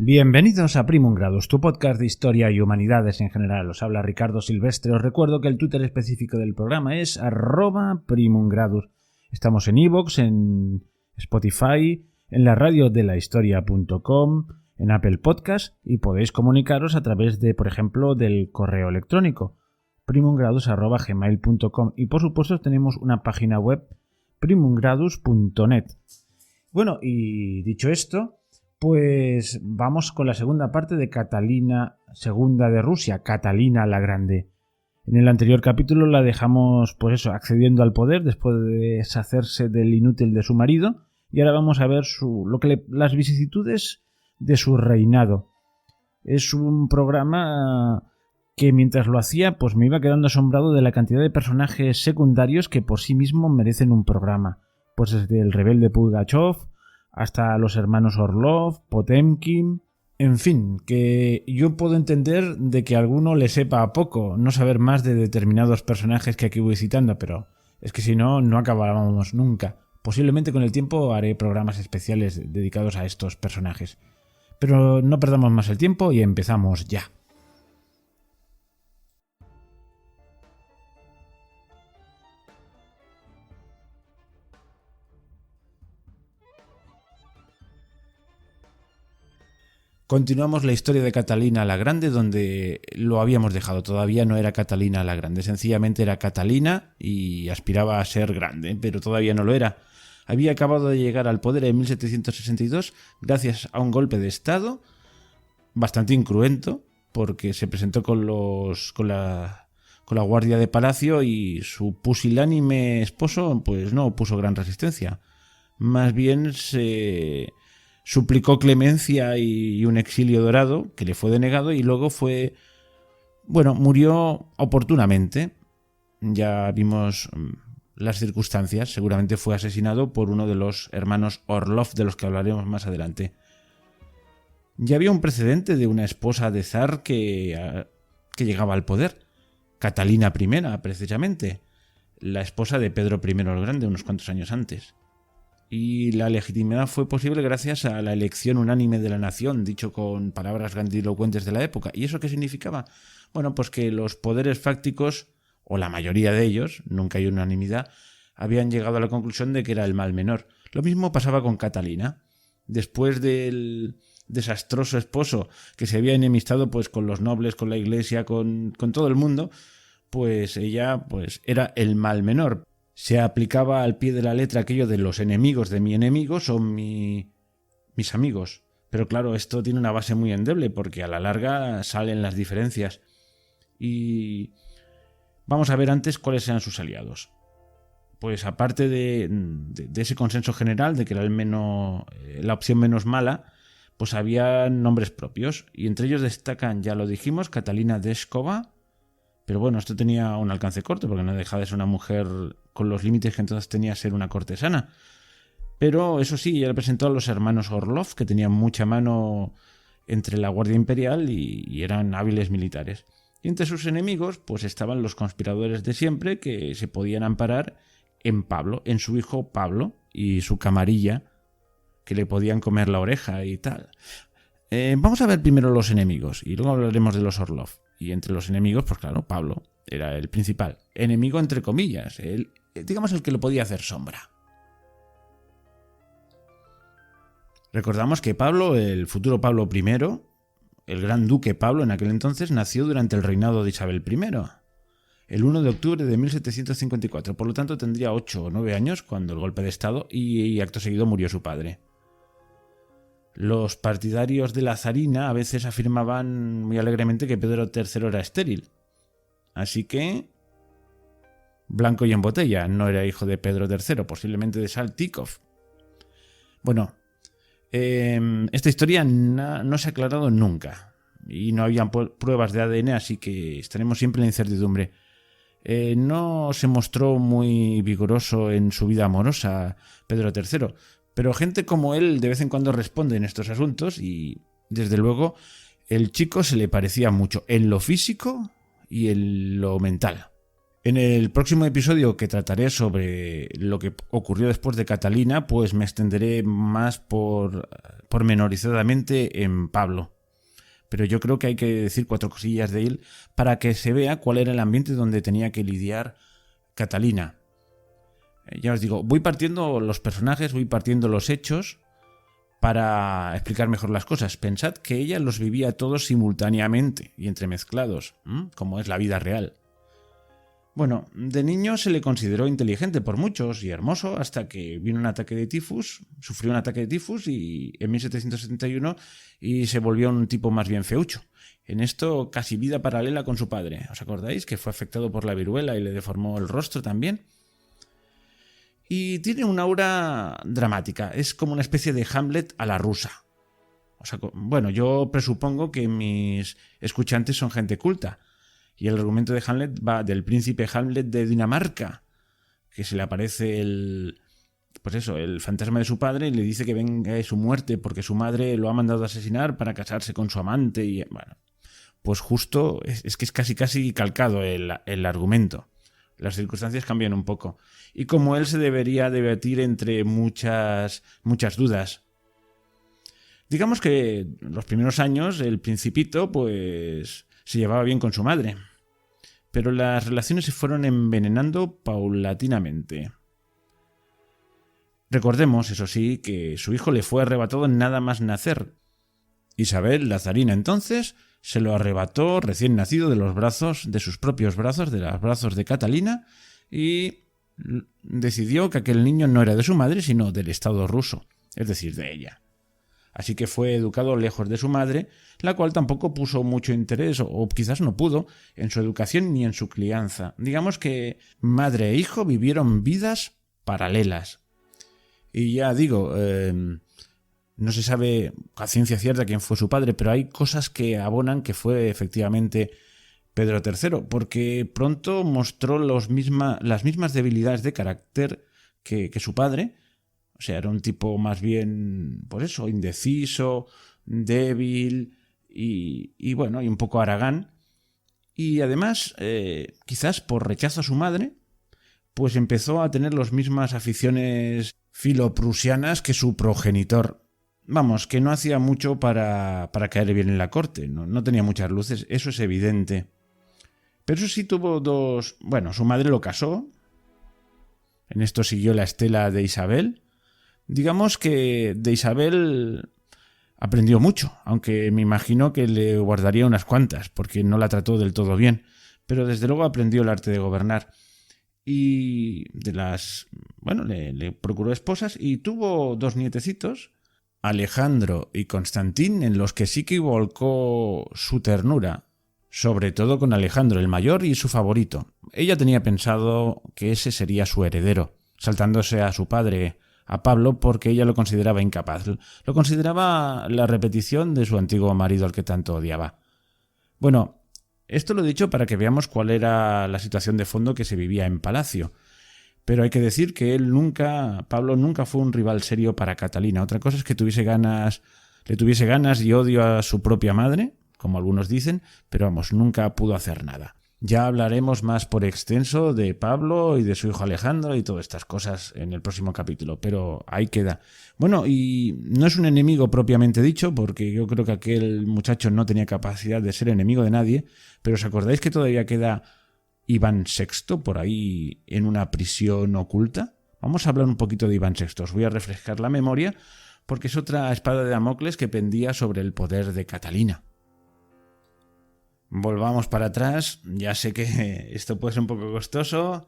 Bienvenidos a Primum Gradus, tu podcast de historia y humanidades en general. Os habla Ricardo Silvestre. Os recuerdo que el Twitter específico del programa es @primumgradus. Estamos en iVoox, en Spotify, en la radio de la historia.com, en Apple Podcast y podéis comunicaros a través de, por ejemplo, del correo electrónico primumgradus@gmail.com y por supuesto tenemos una página web primumgradus.net. Bueno, y dicho esto, pues vamos con la segunda parte de Catalina II de Rusia, Catalina la Grande. En el anterior capítulo la dejamos, accediendo al poder después de deshacerse del inútil de su marido, y ahora vamos a ver las vicisitudes de su reinado. Es un programa que mientras lo hacía, pues me iba quedando asombrado de la cantidad de personajes secundarios que por sí mismos merecen un programa. Pues desde el rebelde Pugachov hasta los hermanos Orlov, Potemkin. En fin, que yo puedo entender de que a alguno le sepa a poco no saber más de determinados personajes que aquí voy citando, pero es que si no, no acabábamos nunca. Posiblemente con el tiempo haré programas especiales dedicados a estos personajes. Pero no perdamos más el tiempo y empezamos ya. Continuamos la historia de Catalina la Grande donde lo habíamos dejado. Todavía no era Catalina la Grande, sencillamente era Catalina y aspiraba a ser grande, pero todavía no lo era. Había acabado de llegar al poder en 1762 gracias a un golpe de estado bastante incruento, porque se presentó con la guardia de palacio y su pusilánime esposo pues no opuso gran resistencia. Más bien se suplicó clemencia y un exilio dorado, que le fue denegado, y luego murió oportunamente. Ya vimos las circunstancias. Seguramente fue asesinado por uno de los hermanos Orlov, de los que hablaremos más adelante. Ya había un precedente de una esposa de zar que llegaba al poder. Catalina I, precisamente, la esposa de Pedro I el Grande, unos cuantos años antes. Y la legitimidad fue posible gracias a la elección unánime de la nación, dicho con palabras grandilocuentes de la época. ¿Y eso qué significaba? Bueno, pues que los poderes fácticos, o la mayoría de ellos, nunca hay unanimidad, habían llegado a la conclusión de que era el mal menor. Lo mismo pasaba con Catalina. Después del desastroso esposo que se había enemistado pues con los nobles, con la iglesia, con todo el mundo, pues ella era el mal menor. Se aplicaba al pie de la letra aquello de los enemigos de mi enemigo son mis amigos. Pero claro, esto tiene una base muy endeble porque a la larga salen las diferencias. Y vamos a ver antes cuáles eran sus aliados. Pues aparte de ese consenso general de que era la opción menos mala, pues había nombres propios. Y entre ellos destacan, ya lo dijimos, Catalina Deshkova. Pero bueno, esto tenía un alcance corto porque no deja de ser una mujer con los límites que entonces tenía ser una cortesana. Pero eso sí, ella representó a los hermanos Orlov, que tenían mucha mano entre la Guardia Imperial y eran hábiles militares. Y entre sus enemigos pues estaban los conspiradores de siempre que se podían amparar en Pablo, en su hijo Pablo y su camarilla, que le podían comer la oreja y tal. Vamos a ver primero los enemigos y luego hablaremos de los Orlov. Y entre los enemigos, pues claro, Pablo era el principal. Enemigo entre comillas, digamos el que lo podía hacer sombra. Recordamos que Pablo, el futuro Pablo I, el gran duque Pablo en aquel entonces, nació durante el reinado de Isabel I, el 1 de octubre de 1754. Por lo tanto tendría 8 o 9 años cuando el golpe de estado y acto seguido murió su padre. Los partidarios de la zarina a veces afirmaban muy alegremente que Pedro III era estéril. Así que blanco y en botella, no era hijo de Pedro III, posiblemente de Saltykov. Bueno, esta historia no se ha aclarado nunca y no había pruebas de ADN, así que estaremos siempre en la incertidumbre. No se mostró muy vigoroso en su vida amorosa Pedro III, pero gente como él de vez en cuando responde en estos asuntos y, desde luego, el chico se le parecía mucho en lo físico y en lo mental. En el próximo episodio, que trataré sobre lo que ocurrió después de Catalina, pues me extenderé más pormenorizadamente en Pablo. Pero yo creo que hay que decir 4 cosillas de él para que se vea cuál era el ambiente donde tenía que lidiar Catalina. Ya os digo, voy partiendo los personajes, voy partiendo los hechos para explicar mejor las cosas. Pensad que ella los vivía todos simultáneamente y entremezclados, como es la vida real. Bueno, de niño se le consideró inteligente por muchos y hermoso hasta que vino un ataque de tifus, sufrió un ataque de tifus en 1771 y se volvió un tipo más bien feucho. En esto casi vida paralela con su padre. ¿Os acordáis que fue afectado por la viruela y le deformó el rostro también? Y tiene una aura dramática, es como una especie de Hamlet a la rusa. Bueno, yo presupongo que mis escuchantes son gente culta. Y el argumento de Hamlet va del príncipe Hamlet de Dinamarca, que se le aparece el fantasma de su padre y le dice que venga de su muerte porque su madre lo ha mandado a asesinar para casarse con su amante. Y bueno, pues justo es que es casi calcado el argumento. Las circunstancias cambian un poco. Y como él se debería debatir entre muchas dudas. Digamos que los primeros años el principito pues se llevaba bien con su madre, pero las relaciones se fueron envenenando paulatinamente. Recordemos, eso sí, que su hijo le fue arrebatado nada más nacer. Isabel, la zarina entonces, se lo arrebató recién nacido de sus propios brazos, de los brazos de Catalina, y decidió que aquel niño no era de su madre, sino del Estado ruso, es decir, de ella. Así que fue educado lejos de su madre, la cual tampoco puso mucho interés, o quizás no pudo, en su educación ni en su crianza. Digamos que madre e hijo vivieron vidas paralelas. Y ya digo, no se sabe a ciencia cierta quién fue su padre, pero hay cosas que abonan que fue efectivamente Pedro III, porque pronto mostró las mismas debilidades de carácter que su padre. O sea, era un tipo más bien, pues eso, indeciso, débil y bueno, y un poco haragán. Y además, quizás por rechazo a su madre, pues empezó a tener las mismas aficiones filoprusianas que su progenitor. Vamos, que no hacía mucho para caer bien en la corte, no tenía muchas luces, eso es evidente. Pero eso sí tuvo dos... Bueno, su madre lo casó, en esto siguió la estela de Isabel. Digamos que de Isabel aprendió mucho, aunque me imagino que le guardaría unas cuantas, porque no la trató del todo bien, pero desde luego aprendió el arte de gobernar. Y le procuró esposas y tuvo 2 nietecitos, Alejandro y Constantín, en los que sí que volcó su ternura, sobre todo con Alejandro, el mayor y su favorito. Ella tenía pensado que ese sería su heredero, saltándose a su padre, a Pablo, porque ella lo consideraba incapaz. Lo consideraba la repetición de su antiguo marido al que tanto odiaba. Bueno, esto lo he dicho para que veamos cuál era la situación de fondo que se vivía en Palacio. Pero hay que decir que Pablo nunca fue un rival serio para Catalina. Otra cosa es que le tuviese ganas y odio a su propia madre, como algunos dicen, pero vamos, nunca pudo hacer nada. Ya hablaremos más por extenso de Pablo y de su hijo Alejandro y todas estas cosas en el próximo capítulo, pero ahí queda. Bueno, y no es un enemigo propiamente dicho, porque yo creo que aquel muchacho no tenía capacidad de ser enemigo de nadie, pero ¿os acordáis que todavía queda Iván VI por ahí en una prisión oculta? Vamos a hablar un poquito de Iván VI, os voy a refrescar la memoria, porque es otra espada de Damocles que pendía sobre el poder de Catalina. Volvamos para atrás, ya sé que esto puede ser un poco costoso.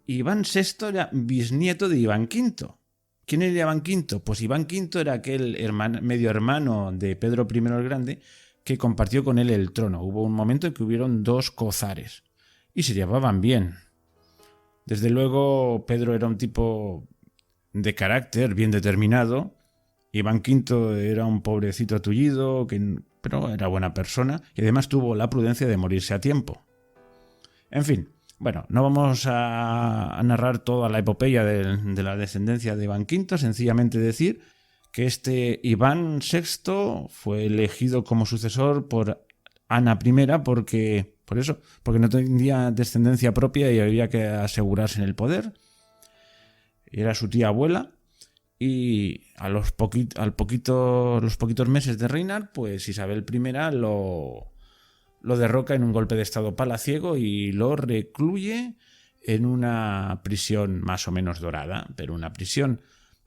Iván VI era bisnieto de Iván V. ¿Quién era Iván V? Pues Iván V era aquel medio hermano de Pedro I el Grande que compartió con él el trono. Hubo un momento en que hubieron 2 cozares y se llevaban bien. Desde luego Pedro era un tipo de carácter bien determinado. Iván V era un pobrecito tullido, pero era buena persona y además tuvo la prudencia de morirse a tiempo. En fin, bueno, no vamos a narrar toda la epopeya de la descendencia de Iván V, sencillamente decir que este Iván VI fue elegido como sucesor por Ana I porque Por eso, porque no tenía descendencia propia y había que asegurarse en el poder. Era su tía abuela y los poquitos meses de reinar, pues Isabel I lo derroca en un golpe de estado palaciego y lo recluye en una prisión más o menos dorada, pero una prisión.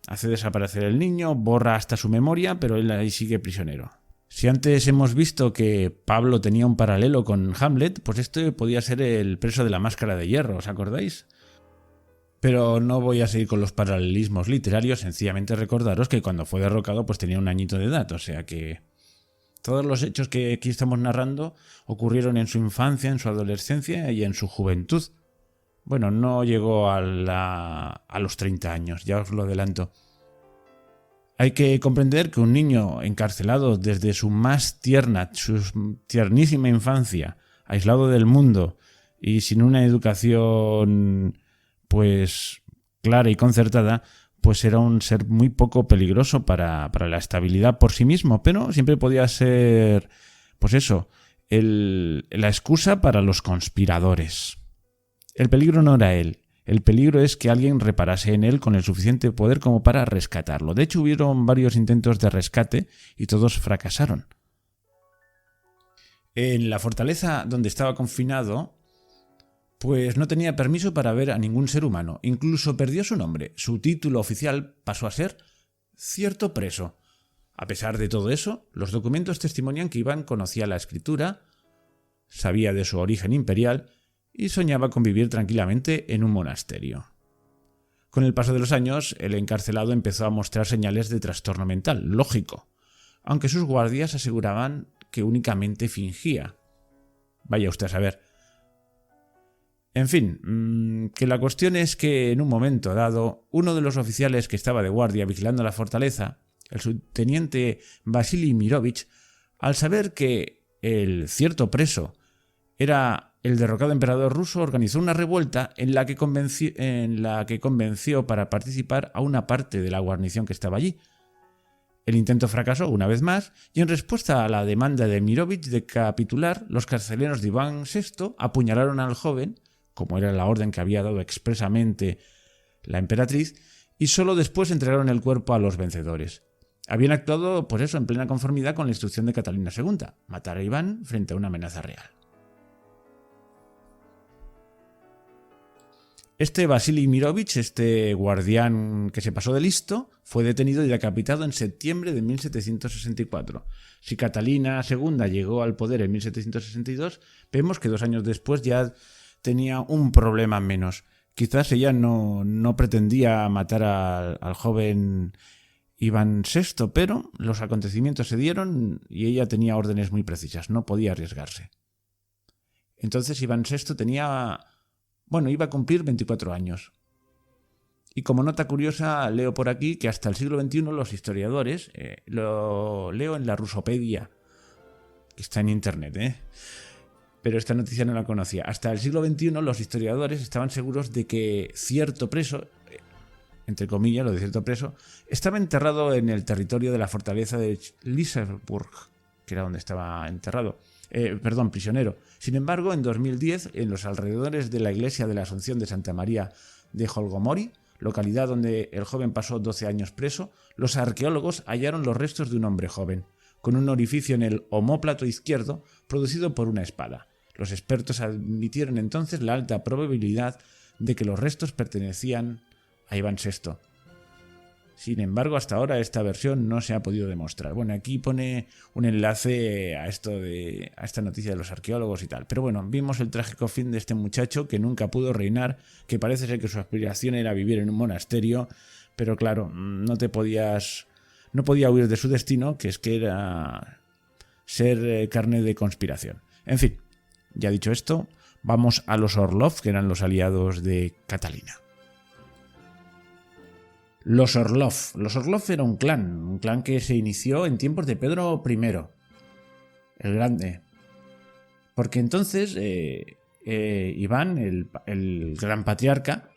Hace desaparecer el niño, borra hasta su memoria, pero él ahí sigue prisionero. Si antes hemos visto que Pablo tenía un paralelo con Hamlet, pues este podía ser el preso de la máscara de hierro, ¿os acordáis? Pero no voy a seguir con los paralelismos literarios, sencillamente recordaros que cuando fue derrocado pues tenía un añito de edad, o sea que todos los hechos que aquí estamos narrando ocurrieron en su infancia, en su adolescencia y en su juventud. Bueno, no llegó a los 30 años, ya os lo adelanto. Hay que comprender que un niño encarcelado desde su más su tiernísima infancia, aislado del mundo y sin una educación pues clara y concertada, pues era un ser muy poco peligroso para la estabilidad por sí mismo, pero siempre podía ser, pues eso, la excusa para los conspiradores. El peligro no era él. El peligro es que alguien reparase en él con el suficiente poder como para rescatarlo. De hecho, hubieron varios intentos de rescate y todos fracasaron. En la fortaleza donde estaba confinado, pues no tenía permiso para ver a ningún ser humano. Incluso perdió su nombre. Su título oficial pasó a ser cierto preso. A pesar de todo eso, los documentos testimonian que Iván conocía la escritura, sabía de su origen imperial y soñaba con vivir tranquilamente en un monasterio. Con el paso de los años, el encarcelado empezó a mostrar señales de trastorno mental, lógico, aunque sus guardias aseguraban que únicamente fingía. Vaya usted a saber. En fin, que la cuestión es que en un momento dado, uno de los oficiales que estaba de guardia vigilando la fortaleza, el subteniente Vasily Mirovich, al saber que el cierto preso era el derrocado emperador ruso, organizó una revuelta en la que convenció para participar a una parte de la guarnición que estaba allí. El intento fracasó una vez más y en respuesta a la demanda de Mirovich de capitular, los carceleros de Iván VI apuñalaron al joven, como era la orden que había dado expresamente la emperatriz, y solo después entregaron el cuerpo a los vencedores. Habían actuado, por eso, en plena conformidad con la instrucción de Catalina II, matar a Iván frente a una amenaza real. Este Vasily Mirovich, este guardián que se pasó de listo, fue detenido y decapitado en septiembre de 1764. Si Catalina II llegó al poder en 1762, vemos que 2 años después ya tenía un problema menos. Quizás ella no pretendía matar al joven Iván VI, pero los acontecimientos se dieron y ella tenía órdenes muy precisas, no podía arriesgarse. Entonces Iván VI iba a cumplir 24 años. Y como nota curiosa, leo por aquí que hasta el siglo XXI los historiadores, lo leo en la Rusopedia, que está en internet, pero esta noticia no la conocía. Hasta el siglo XXI los historiadores estaban seguros de que cierto preso, entre comillas, lo de cierto preso, estaba enterrado en el territorio de la fortaleza de Liseberg, que era donde estaba enterrado. Prisionero. Sin embargo, en 2010, en los alrededores de la iglesia de la Asunción de Santa María de Holgomori, localidad donde el joven pasó 12 años preso, los arqueólogos hallaron los restos de un hombre joven, con un orificio en el omóplato izquierdo producido por una espada. Los expertos admitieron entonces la alta probabilidad de que los restos pertenecían a Iván VI. Sin embargo, hasta ahora esta versión no se ha podido demostrar. Bueno, aquí pone un enlace a esta noticia de los arqueólogos y tal. Pero bueno, vimos el trágico fin de este muchacho que nunca pudo reinar, que parece ser que su aspiración era vivir en un monasterio, pero claro, no podía huir de su destino, que era ser carne de conspiración. En fin, ya dicho esto, vamos a los Orlov, que eran los aliados de Catalina. Los Orlov. Los Orlov era un clan que se inició en tiempos de Pedro I, el Grande. Porque entonces Iván, el gran patriarca,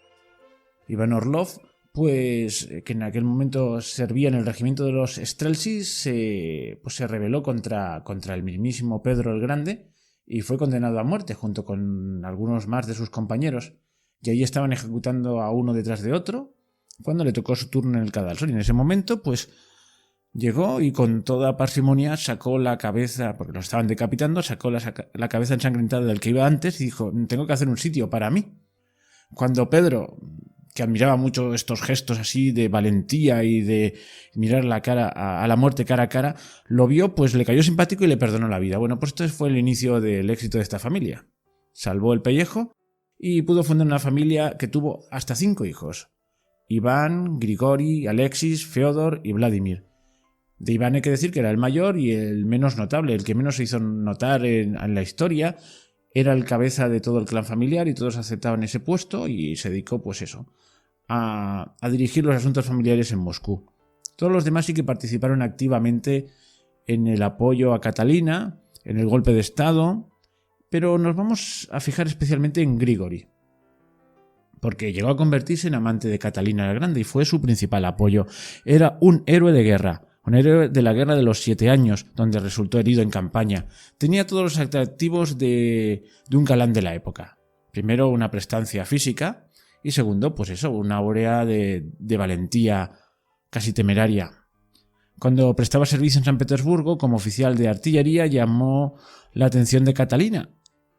Iván Orlov, pues que en aquel momento servía en el regimiento de los Streltsy, se rebeló contra el mismísimo Pedro el Grande y fue condenado a muerte junto con algunos más de sus compañeros, y allí estaban ejecutando a uno detrás de otro cuando le tocó su turno en el cadalso. Y en ese momento pues llegó y con toda parsimonia sacó la cabeza, porque lo estaban decapitando, sacó la cabeza ensangrentada del que iba antes y dijo: tengo que hacer un sitio para mí. Cuando Pedro, que admiraba mucho estos gestos así de valentía y de mirar la cara a la muerte cara a cara, lo vio, pues le cayó simpático y le perdonó la vida. Bueno, pues esto fue el inicio del éxito de esta familia. Salvó el pellejo y pudo fundar una familia que tuvo hasta 5 hijos: Iván, Grigori, Alexis, Feodor y Vladimir. De Iván hay que decir que era el mayor y el menos notable, el que menos se hizo notar en la historia. Era el cabeza de todo el clan familiar y todos aceptaban ese puesto, y se dedicó pues eso, a dirigir los asuntos familiares en Moscú. Todos los demás sí que participaron activamente en el apoyo a Catalina, en el golpe de estado, pero nos vamos a fijar especialmente en Grigori, porque llegó a convertirse en amante de Catalina la Grande y fue su principal apoyo. Era un héroe de guerra, un héroe de la guerra de los 7 años, donde resultó herido en campaña. Tenía todos los atractivos de un galán de la época. Primero, una prestancia física, y segundo, pues eso, una aurea de valentía casi temeraria. Cuando prestaba servicio en San Petersburgo como oficial de artillería, llamó la atención de Catalina,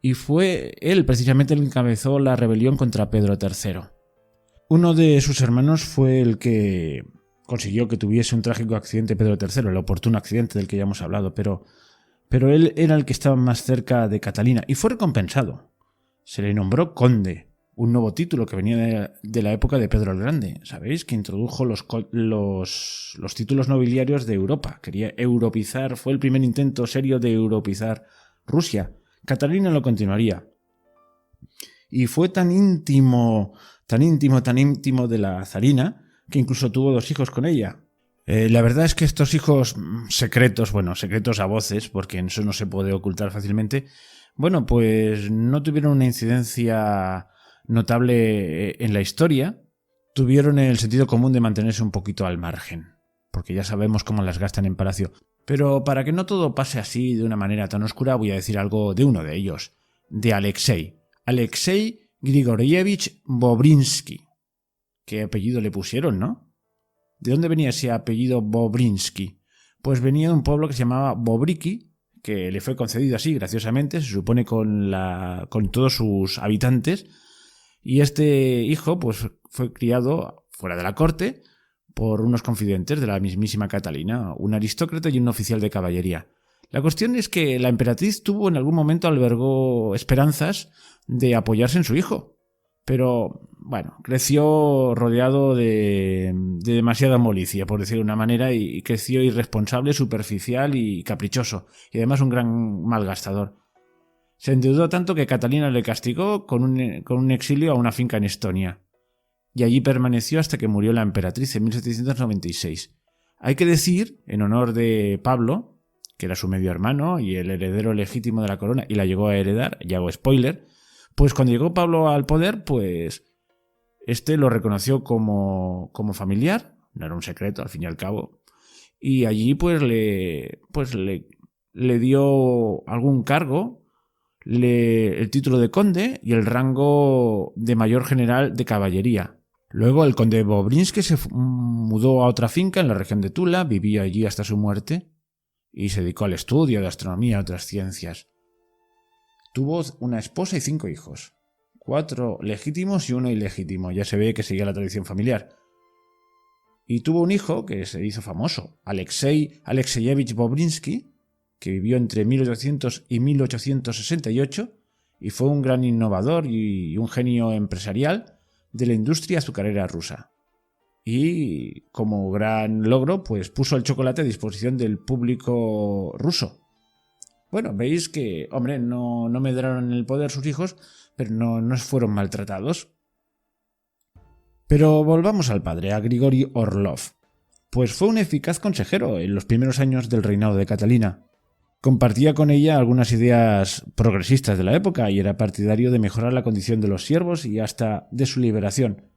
y fue él precisamente el que encabezó la rebelión contra Pedro III. Uno de sus hermanos fue el que consiguió que tuviese un trágico accidente Pedro III, el oportuno accidente del que ya hemos hablado, pero él era el que estaba más cerca de Catalina y fue recompensado. Se le nombró conde, un nuevo título que venía de la época de Pedro el Grande. Sabéis que introdujo los títulos nobiliarios de Europa. Quería europizar, fue el primer intento serio de europizar Rusia. Catalina lo continuaría. Y fue tan íntimo de la zarina que incluso tuvo 2 hijos con ella. La verdad es que estos hijos secretos a voces, porque eso no se puede ocultar fácilmente, pues no tuvieron una incidencia notable en la historia. Tuvieron el sentido común de mantenerse un poquito al margen, porque ya sabemos cómo las gastan en palacio. Pero para que no todo pase así de una manera tan oscura, voy a decir algo de uno de ellos, de Alexei Grigorievich Bobrinsky. ¿Qué apellido le pusieron, no? ¿De dónde venía ese apellido Bobrinsky? Pues venía de un pueblo que se llamaba Bobriki, que le fue concedido así graciosamente, se supone con todos sus habitantes, y este hijo pues fue criado fuera de la corte por unos confidentes de la mismísima Catalina, un aristócrata y un oficial de caballería. La cuestión es que la emperatriz albergó esperanzas de apoyarse en su hijo, pero creció rodeado de demasiada molicie, por decirlo de una manera, y creció irresponsable, superficial y caprichoso, y además un gran malgastador. Se endeudó tanto que Catalina le castigó con un exilio a una finca en Estonia, y allí permaneció hasta que murió la emperatriz en 1796. Hay que decir, en honor de Pablo, que era su medio hermano y el heredero legítimo de la corona, y la llegó a heredar, ya hago spoiler, pues cuando llegó Pablo al poder, pues este lo reconoció como familiar, no era un secreto al fin y al cabo, y allí pues le dio algún cargo, el título de conde y el rango de mayor general de caballería. Luego el conde Bobrinsky se mudó a otra finca en la región de Tula, vivió allí hasta su muerte y se dedicó al estudio de astronomía y otras ciencias. Tuvo una esposa y 5 hijos, 4 legítimos y 1 ilegítimo, ya se ve que seguía la tradición familiar. Y tuvo un hijo que se hizo famoso, Alexei Alexeyevich Bobrinsky, que vivió entre 1800 y 1868 y fue un gran innovador y un genio empresarial de la industria azucarera rusa. Y como gran logro, pues puso el chocolate a disposición del público ruso. Veis que, no medraron en el poder sus hijos, pero no fueron maltratados. Pero volvamos al padre, a Grigori Orlov. Pues fue un eficaz consejero en los primeros años del reinado de Catalina. Compartía con ella algunas ideas progresistas de la época y era partidario de mejorar la condición de los siervos y hasta de su liberación.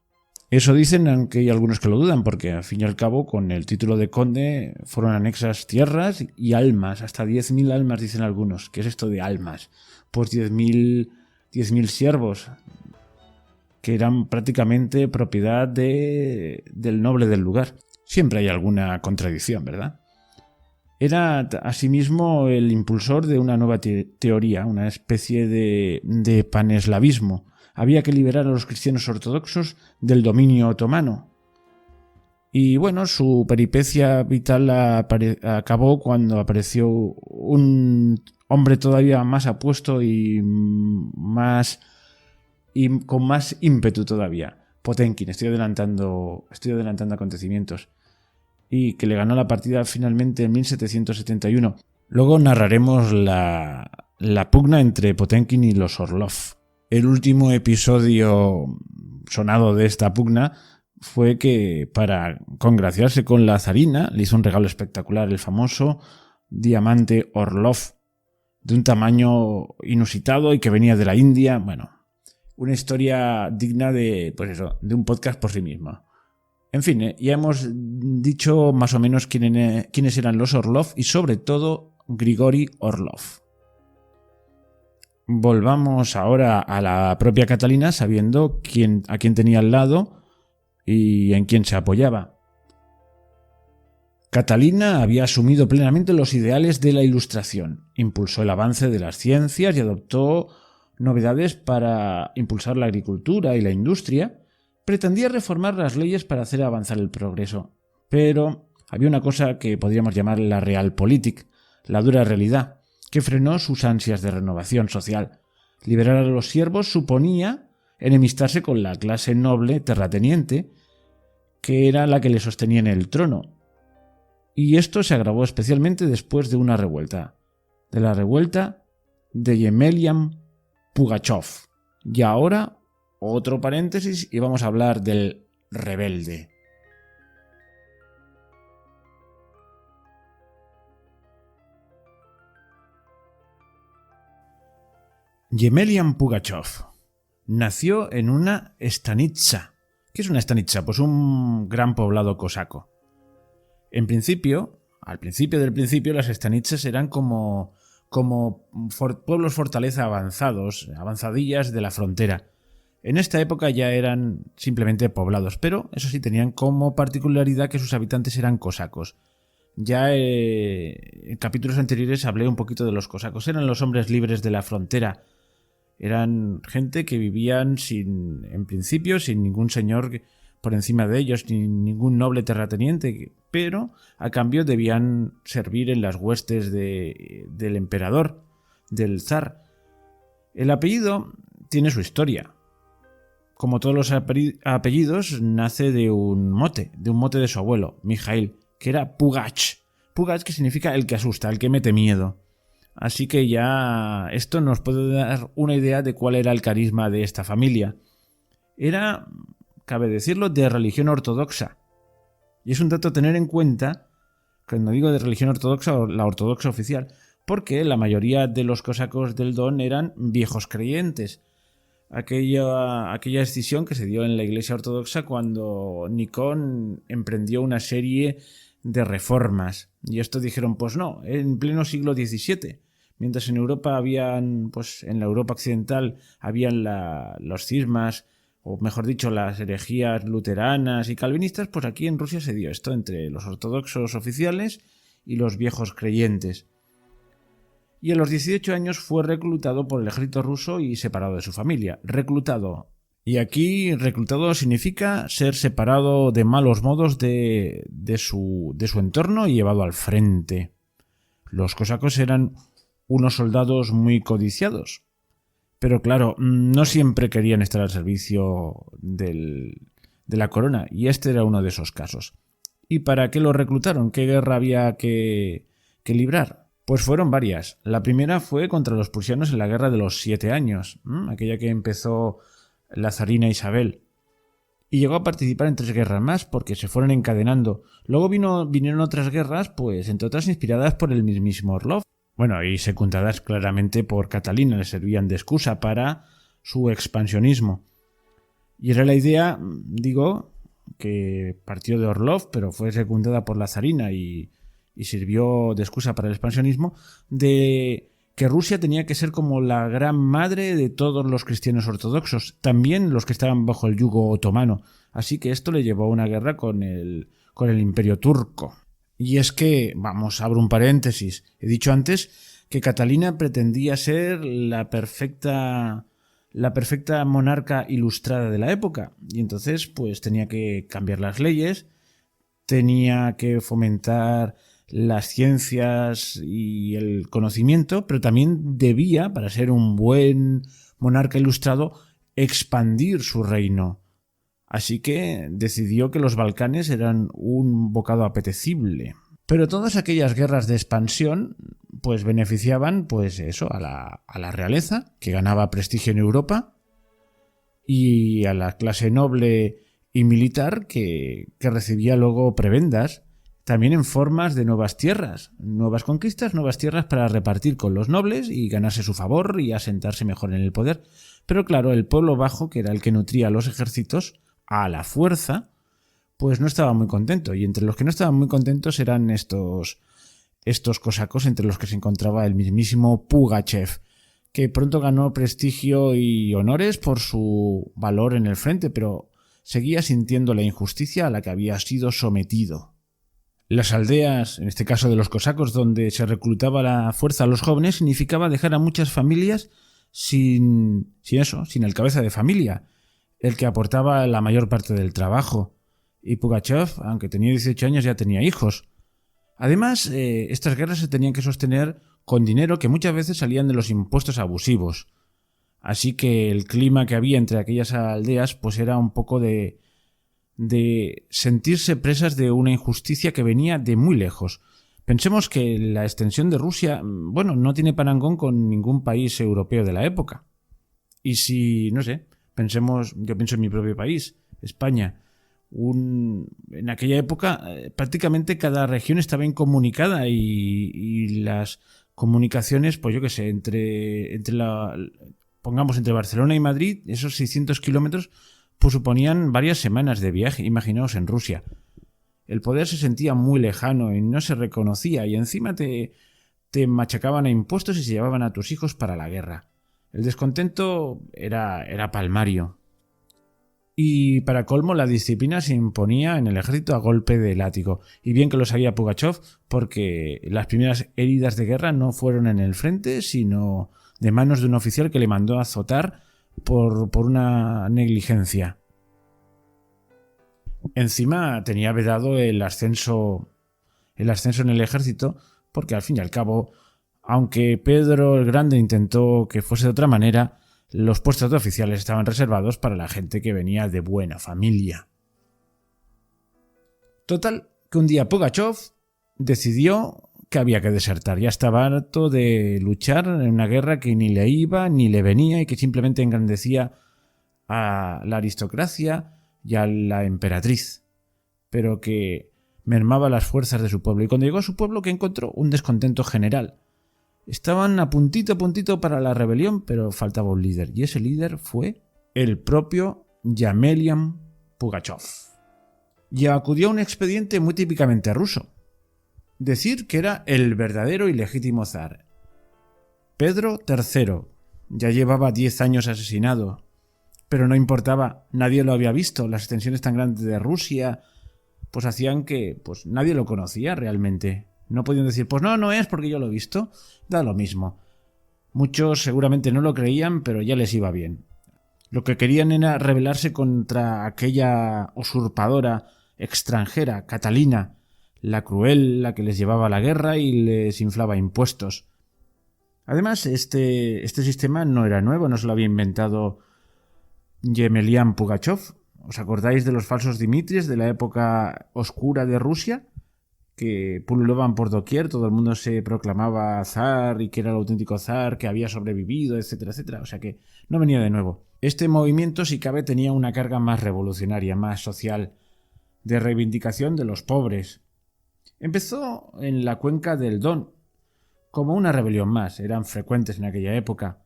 Eso dicen, aunque hay algunos que lo dudan, porque al fin y al cabo con el título de conde fueron anexas tierras y almas, hasta 10.000 almas dicen algunos. ¿Qué es esto de almas? Pues 10.000 siervos, que eran prácticamente propiedad del noble del lugar. Siempre hay alguna contradicción, ¿verdad? Era asimismo el impulsor de una nueva teoría, una especie de paneslavismo. Había que liberar a los cristianos ortodoxos del dominio otomano. Y bueno, su peripecia vital acabó cuando apareció un hombre todavía más apuesto y con más ímpetu todavía. Potemkin, estoy adelantando acontecimientos. Y que le ganó la partida finalmente en 1771. Luego narraremos la pugna entre Potemkin y los Orlov. El último episodio sonado de esta pugna fue que, para congraciarse con la zarina, le hizo un regalo espectacular, el famoso diamante Orlov, de un tamaño inusitado y que venía de la India. Bueno, una historia digna de un podcast por sí misma. En fin, ya hemos dicho más o menos quiénes eran los Orlov y sobre todo Grigori Orlov. Volvamos ahora a la propia Catalina sabiendo a quién tenía al lado y en quién se apoyaba. Catalina había asumido plenamente los ideales de la Ilustración, impulsó el avance de las ciencias y adoptó novedades para impulsar la agricultura y la industria. Pretendía reformar las leyes para hacer avanzar el progreso, pero había una cosa que podríamos llamar la realpolitik, la dura realidad, que frenó sus ansias de renovación social. Liberar a los siervos suponía enemistarse con la clase noble terrateniente, que era la que le sostenía en el trono. Y esto se agravó especialmente después de una revuelta, de la revuelta de Yemelyan Pugachov. Y ahora, otro paréntesis, y vamos a hablar del rebelde. Yemelyan Pugachov nació en una stanitsa. ¿Qué es una stanitsa? Pues un gran poblado cosaco. Al principio, las stanitsas eran como pueblos fortaleza avanzadillas de la frontera. En esta época ya eran simplemente poblados, pero eso sí tenían como particularidad que sus habitantes eran cosacos. Ya en capítulos anteriores hablé un poquito de los cosacos. Eran los hombres libres de la frontera. Eran gente que vivían en principio sin ningún señor por encima de ellos, ni ningún noble terrateniente, pero a cambio debían servir en las huestes del emperador, del zar. El apellido tiene su historia. Como todos los apellidos, nace de un mote de su abuelo, Mijail, que era Pugach. Pugach, que significa el que asusta, el que mete miedo. Así que ya esto nos puede dar una idea de cuál era el carisma de esta familia. Era, cabe decirlo, de religión ortodoxa. Y es un dato a tener en cuenta, cuando digo de religión ortodoxa, o la ortodoxa oficial, porque la mayoría de los cosacos del Don eran viejos creyentes. Aquella escisión que se dio en la Iglesia Ortodoxa cuando Nikon emprendió una serie de reformas. Y esto dijeron, pues no, en pleno siglo XVII. Mientras en Europa en la Europa occidental habían los cismas, o mejor dicho, las herejías luteranas y calvinistas, pues aquí en Rusia se dio esto entre los ortodoxos oficiales y los viejos creyentes. Y a los 18 años fue reclutado por el ejército ruso y separado de su familia. Reclutado. Y aquí reclutado significa ser separado de malos modos de su entorno y llevado al frente. Los cosacos eran unos soldados muy codiciados. Pero claro, no siempre querían estar al servicio de la corona, y este era uno de esos casos. ¿Y para qué los reclutaron? ¿Qué guerra había que librar? Pues fueron varias. La primera fue contra los prusianos en la Guerra de los 7 años, aquella que empezó la zarina Isabel. Y llegó a participar en 3 guerras más porque se fueron encadenando. Luego vinieron otras guerras, pues entre otras inspiradas por el mismísimo Orlov. Bueno, y secundadas claramente por Catalina, le servían de excusa para su expansionismo. Y era la idea, digo, que partió de Orlov, pero fue secundada por la zarina y sirvió de excusa para el expansionismo, de que Rusia tenía que ser como la gran madre de todos los cristianos ortodoxos, también los que estaban bajo el yugo otomano. Así que esto le llevó a una guerra con el Imperio turco. Y es que, vamos, abro un paréntesis, he dicho antes que Catalina pretendía ser la perfecta monarca ilustrada de la época, y entonces pues tenía que cambiar las leyes, tenía que fomentar las ciencias y el conocimiento, pero también debía, para ser un buen monarca ilustrado, expandir su reino. Así que decidió que los Balcanes eran un bocado apetecible. Pero todas aquellas guerras de expansión pues beneficiaban pues eso, a la realeza, que ganaba prestigio en Europa, y a la clase noble y militar que recibía luego prebendas, también en formas de nuevas tierras, nuevas conquistas, nuevas tierras para repartir con los nobles y ganarse su favor y asentarse mejor en el poder. Pero claro, el pueblo bajo, que era el que nutría a los ejércitos a la fuerza, pues no estaba muy contento. Y entre los que no estaban muy contentos eran estos cosacos, entre los que se encontraba el mismísimo Pugachev, que pronto ganó prestigio y honores por su valor en el frente, pero seguía sintiendo la injusticia a la que había sido sometido. Las aldeas, en este caso de los cosacos, donde se reclutaba la fuerza a los jóvenes, significaba dejar a muchas familias sin el cabeza de familia, el que aportaba la mayor parte del trabajo. Y Pugachev, aunque tenía 18 años, ya tenía hijos. Además, estas guerras se tenían que sostener con dinero que muchas veces salían de los impuestos abusivos. Así que el clima que había entre aquellas aldeas pues era un poco de sentirse presas de una injusticia que venía de muy lejos. Pensemos que la extensión de Rusia, bueno, no tiene parangón con ningún país europeo de la época. Y si, no sé, yo pienso en mi propio país, España. En aquella época prácticamente cada región estaba incomunicada y las comunicaciones, pues yo qué sé, pongamos entre Barcelona y Madrid, esos 600 kilómetros, pues suponían varias semanas de viaje. Imaginaos en Rusia. El poder se sentía muy lejano y no se reconocía, y encima te machacaban a impuestos y se llevaban a tus hijos para la guerra. El descontento era palmario. Y para colmo, la disciplina se imponía en el ejército a golpe de látigo. Y bien que lo sabía Pugachev, porque las primeras heridas de guerra no fueron en el frente, sino de manos de un oficial que le mandó a azotar por una negligencia. Encima tenía vedado el ascenso en el ejército, porque al fin y al cabo, aunque Pedro el Grande intentó que fuese de otra manera, los puestos de oficiales estaban reservados para la gente que venía de buena familia. Total, que un día Pugachev decidió que había que desertar. Ya estaba harto de luchar en una guerra que ni le iba ni le venía y que simplemente engrandecía a la aristocracia y a la emperatriz, pero que mermaba las fuerzas de su pueblo. Y cuando llegó a su pueblo, que encontró un descontento general. Estaban a puntito para la rebelión, pero faltaba un líder, y ese líder fue el propio Yamelian Pugachev. Y acudió a un expediente muy típicamente ruso: decir que era el verdadero y legítimo zar. Pedro III ya llevaba 10 años asesinado, pero no importaba, nadie lo había visto. Las extensiones tan grandes de Rusia pues hacían que pues nadie lo conocía realmente. No podían decir, pues no es porque yo lo he visto. Da lo mismo. Muchos seguramente no lo creían, pero ya les iba bien. Lo que querían era rebelarse contra aquella usurpadora extranjera, Catalina, la cruel, la que les llevaba a la guerra y les inflaba impuestos. Además, este sistema no era nuevo, no se lo había inventado Yemelian Pugachev. ¿Os acordáis de los falsos Dimitris de la época oscura de Rusia? Que pululaban por doquier, todo el mundo se proclamaba zar y que era el auténtico zar, que había sobrevivido, etcétera, etcétera. O sea que no venía de nuevo. Este movimiento, si cabe, tenía una carga más revolucionaria, más social, de reivindicación de los pobres. Empezó en la cuenca del Don, como una rebelión más. Eran frecuentes en aquella época.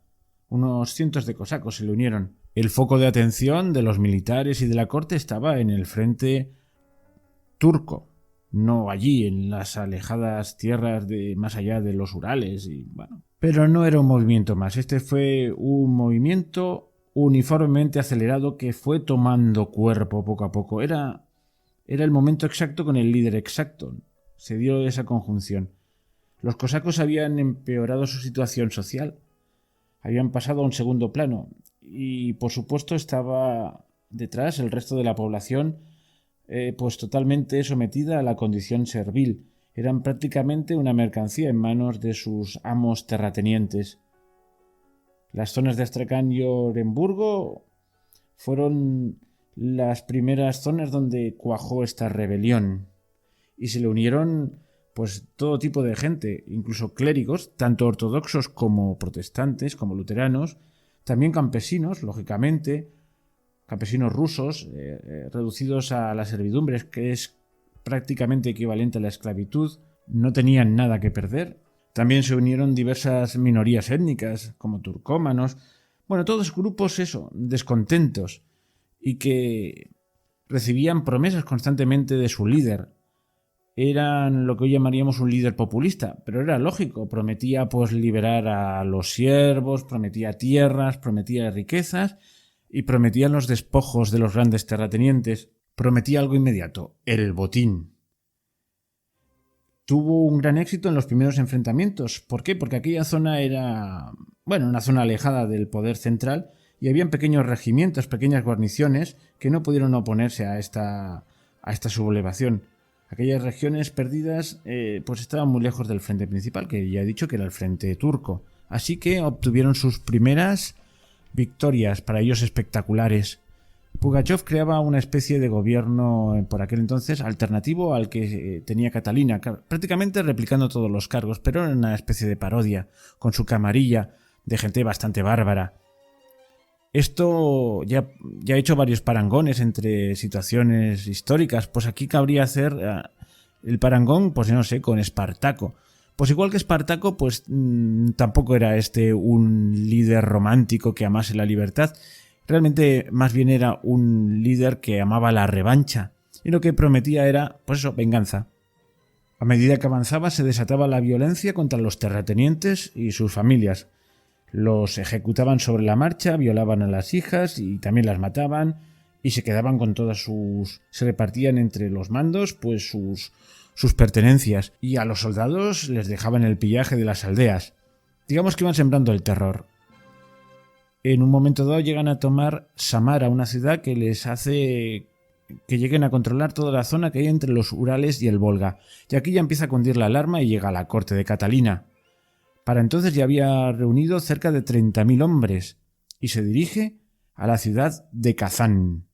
Unos cientos de cosacos se le unieron. El foco de atención de los militares y de la corte estaba en el frente turco, no allí en las alejadas tierras de más allá de los Urales y bueno. Pero no era un movimiento más, este fue un movimiento uniformemente acelerado que fue tomando cuerpo poco a poco. Era el momento exacto con el líder exacto. Se dio esa conjunción. Los cosacos habían empeorado su situación social, habían pasado a un segundo plano y por supuesto estaba detrás el resto de la población pues totalmente sometida a la condición servil. Eran prácticamente una mercancía en manos de sus amos terratenientes. Las zonas de Astracán y Oremburgo fueron las primeras zonas donde cuajó esta rebelión y se le unieron pues todo tipo de gente, incluso clérigos, tanto ortodoxos como protestantes, como luteranos, también campesinos, lógicamente, campesinos rusos, reducidos a las servidumbres, que es prácticamente equivalente a la esclavitud, no tenían nada que perder. También se unieron diversas minorías étnicas, como turcómanos, bueno, todos grupos descontentos, y que recibían promesas constantemente de su líder. Eran lo que hoy llamaríamos un líder populista, pero era lógico, prometía pues liberar a los siervos, prometía tierras, prometía riquezas y prometía los despojos de los grandes terratenientes, prometía algo inmediato, el botín. Tuvo un gran éxito en los primeros enfrentamientos. ¿Por qué? Porque aquella zona era, una zona alejada del poder central y habían pequeños regimientos, pequeñas guarniciones que no pudieron oponerse a esta sublevación. Aquellas regiones perdidas pues estaban muy lejos del frente principal, que ya he dicho que era el frente turco. Así que obtuvieron sus primeras victorias, para ellos espectaculares. Pugachev creaba una especie de gobierno por aquel entonces alternativo al que tenía Catalina, prácticamente replicando todos los cargos, pero en una especie de parodia, con su camarilla de gente bastante bárbara. Esto ya ha hecho varios parangones entre situaciones históricas, pues aquí cabría hacer el parangón, pues no sé, con Espartaco. Pues igual que Espartaco, pues tampoco era un líder romántico que amase la libertad. Realmente más bien era un líder que amaba la revancha y lo que prometía era, pues eso, venganza. A medida que avanzaba se desataba la violencia contra los terratenientes y sus familias. Los ejecutaban sobre la marcha, violaban a las hijas y también las mataban y se quedaban con se repartían entre los mandos pues sus pertenencias y a los soldados les dejaban el pillaje de las aldeas. Digamos que iban sembrando el terror. En un momento dado llegan a tomar Samara, una ciudad que les hace que lleguen a controlar toda la zona que hay entre los Urales y el Volga. Y aquí ya empieza a cundir la alarma y llega a la corte de Catalina. Para entonces ya había reunido cerca de 30.000 hombres y se dirige a la ciudad de Kazán.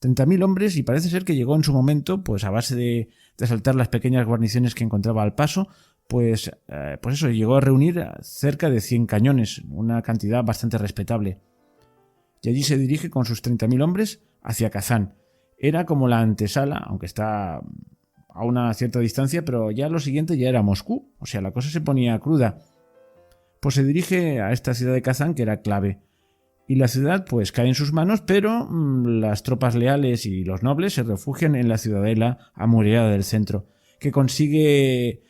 30.000 hombres y parece ser que llegó en su momento, pues a base de asaltar las pequeñas guarniciones que encontraba al paso, pues eso, llegó a reunir cerca de 100 cañones, una cantidad bastante respetable. Y allí se dirige con sus 30.000 hombres hacia Kazán. Era como la antesala, aunque está a una cierta distancia, pero ya lo siguiente ya era Moscú, o sea, la cosa se ponía cruda. Pues se dirige a esta ciudad de Kazán, que era clave. Y la ciudad pues cae en sus manos, pero las tropas leales y los nobles se refugian en la ciudadela amurallada del centro, que consigue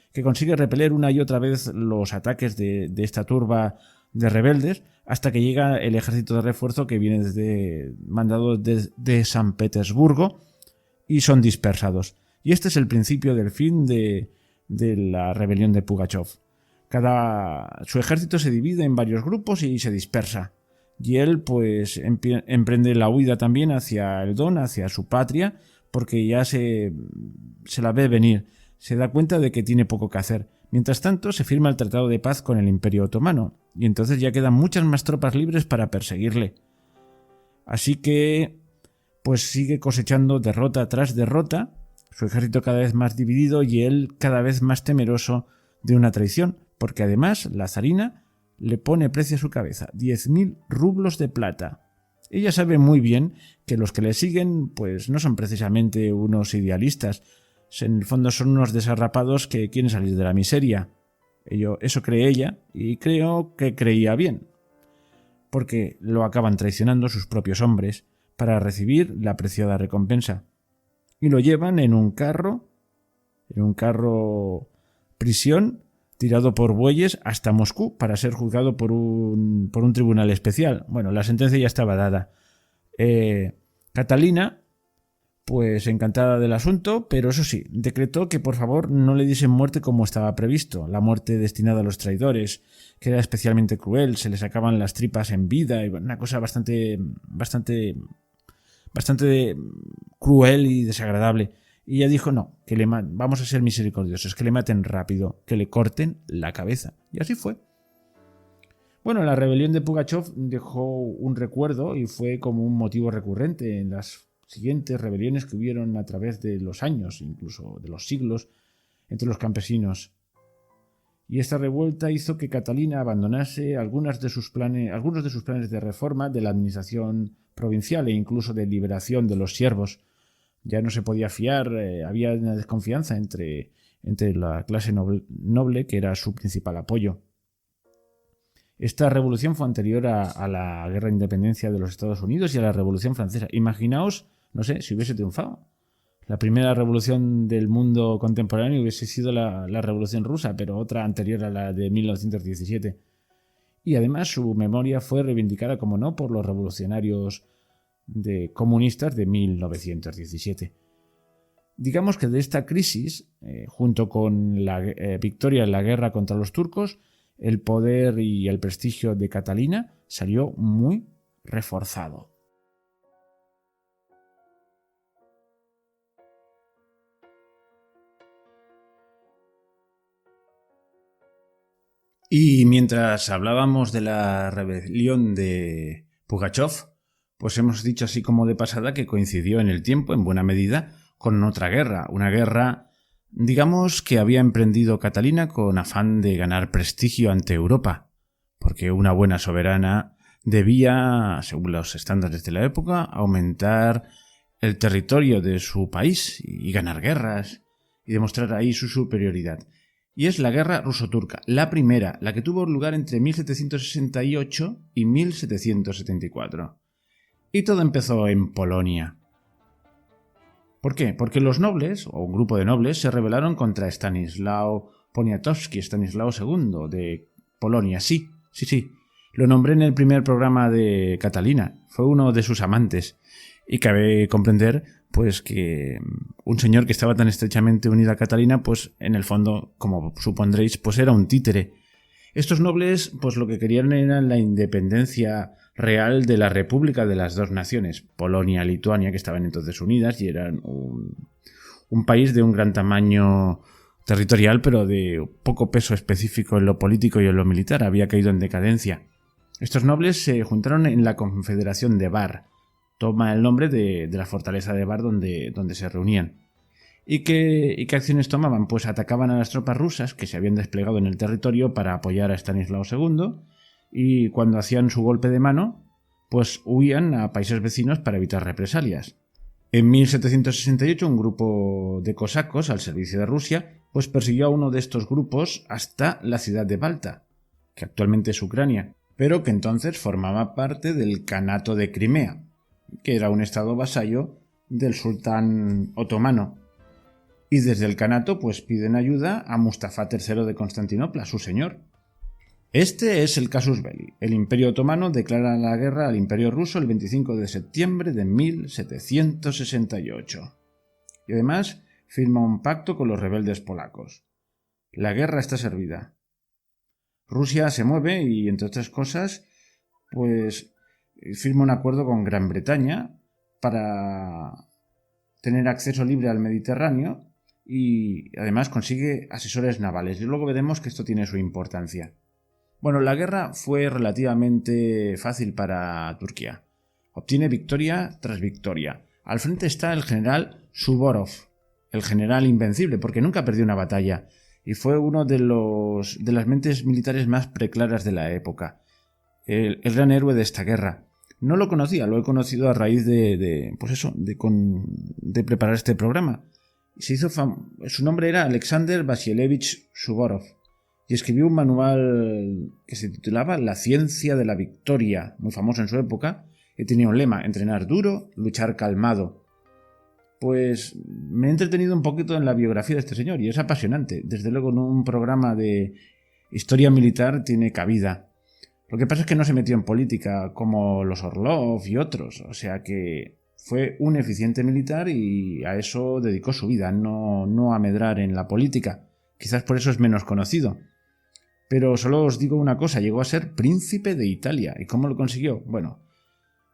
repeler una y otra vez los ataques de esta turba de rebeldes, hasta que llega el ejército de refuerzo que viene mandado de San Petersburgo y son dispersados. Y este es el principio del fin de la rebelión de Pugachev. Su ejército se divide en varios grupos y se dispersa. Y él pues emprende la huida también hacia el Don, hacia su patria, porque ya se la ve venir. Se da cuenta de que tiene poco que hacer. Mientras tanto, se firma el Tratado de Paz con el Imperio Otomano, y entonces ya quedan muchas más tropas libres para perseguirle. Así que pues sigue cosechando derrota tras derrota, su ejército cada vez más dividido y él cada vez más temeroso de una traición, porque además la zarina le pone precio a su cabeza, 10.000 rublos de plata. Ella sabe muy bien que los que le siguen pues no son precisamente unos idealistas, en el fondo son unos desarrapados que quieren salir de la miseria. Eso cree ella y creo que creía bien. porque lo acaban traicionando sus propios hombres para recibir la preciada recompensa. Y lo llevan en un carro prisión, tirado por bueyes hasta Moscú para ser juzgado por un tribunal especial. Bueno, la sentencia ya estaba dada. Catalina, pues encantada del asunto, pero eso sí, decretó que por favor no le diesen muerte como estaba previsto, la muerte destinada a los traidores, que era especialmente cruel, se le sacaban las tripas en vida, y una cosa bastante cruel y desagradable. Y ella dijo no, que vamos a ser misericordiosos, que le maten rápido, que le corten la cabeza. Y así fue. Bueno, la rebelión de Pugachov dejó un recuerdo y fue como un motivo recurrente en las siguientes rebeliones que hubieron a través de los años, incluso de los siglos, entre los campesinos. Y esta revuelta hizo que Catalina abandonase algunos de sus planes de reforma de la administración provincial e incluso de liberación de los siervos. Ya no se podía fiar, había una desconfianza entre la clase noble, que era su principal apoyo. Esta revolución fue anterior a la guerra de independencia de los Estados Unidos y a la Revolución Francesa. Imaginaos, no sé, si hubiese triunfado. La primera revolución del mundo contemporáneo hubiese sido la Revolución Rusa, pero otra anterior a la de 1917. Y además su memoria fue reivindicada, como no, por los revolucionarios comunistas de 1917. Digamos que de esta crisis, junto con la victoria en la guerra contra los turcos, el poder y el prestigio de Catalina salió muy reforzado. Y mientras hablábamos de la rebelión de Pugachov, pues hemos dicho así como de pasada que coincidió en el tiempo, en buena medida, con otra guerra, una guerra, digamos, que había emprendido Catalina con afán de ganar prestigio ante Europa, porque una buena soberana debía, según los estándares de la época, aumentar el territorio de su país y ganar guerras y demostrar ahí su superioridad. Y es la guerra ruso-turca, la primera, la que tuvo lugar entre 1768 y 1774. Y todo empezó en Polonia. ¿Por qué? Porque los nobles, o un grupo de nobles, se rebelaron contra Stanislao Poniatowski, Stanislao II de Polonia. Sí. Lo nombré en el primer programa de Catalina. Fue uno de sus amantes. Y cabe comprender, pues, que un señor que estaba tan estrechamente unido a Catalina, pues, en el fondo, como supondréis, pues era un títere. Estos nobles, pues lo que querían era la independencia real de la República de las dos naciones, Polonia y Lituania, que estaban entonces unidas y eran un país de un gran tamaño territorial, pero de poco peso específico en lo político y en lo militar. Había caído en decadencia. Estos nobles se juntaron en la Confederación de Bar. Toma el nombre de la fortaleza de Bar donde se reunían. ¿Y qué acciones tomaban? Pues atacaban a las tropas rusas que se habían desplegado en el territorio para apoyar a Stanislao II, y cuando hacían su golpe de mano, pues huían a países vecinos para evitar represalias. En 1768 un grupo de cosacos al servicio de Rusia pues persiguió a uno de estos grupos hasta la ciudad de Balta, que actualmente es Ucrania, pero que entonces formaba parte del Kanato de Crimea, que era un estado vasallo del sultán otomano. Y desde el Kanato pues piden ayuda a Mustafa III de Constantinopla, su señor. Este es el casus belli. El Imperio Otomano declara la guerra al Imperio Ruso el 25 de septiembre de 1768. Y además firma un pacto con los rebeldes polacos. La guerra está servida. Rusia se mueve y, entre otras cosas, pues firma un acuerdo con Gran Bretaña para tener acceso libre al Mediterráneo y además consigue asesores navales. Y luego veremos que esto tiene su importancia. Bueno, la guerra fue relativamente fácil para Turquía. Obtiene victoria tras victoria. Al frente está el general Suvorov, el general invencible, porque nunca perdió una batalla, y fue uno de las mentes militares más preclaras de la época. El gran héroe de esta guerra. No lo conocía, lo he conocido a raíz de preparar este programa. Su nombre era Alexander Vasilyevich Suvorov. y escribió un manual que se titulaba La ciencia de la victoria, muy famoso en su época, y tenía un lema: entrenar duro, luchar calmado. Pues me he entretenido un poquito en la biografía de este señor y es apasionante. Desde luego en un programa de historia militar tiene cabida. Lo que pasa es que no se metió en política como los Orlov y otros, o sea que fue un eficiente militar y a eso dedicó su vida, no a medrar en la política. Quizás por eso es menos conocido. Pero solo os digo una cosa, llegó a ser príncipe de Italia. ¿Y cómo lo consiguió? Bueno,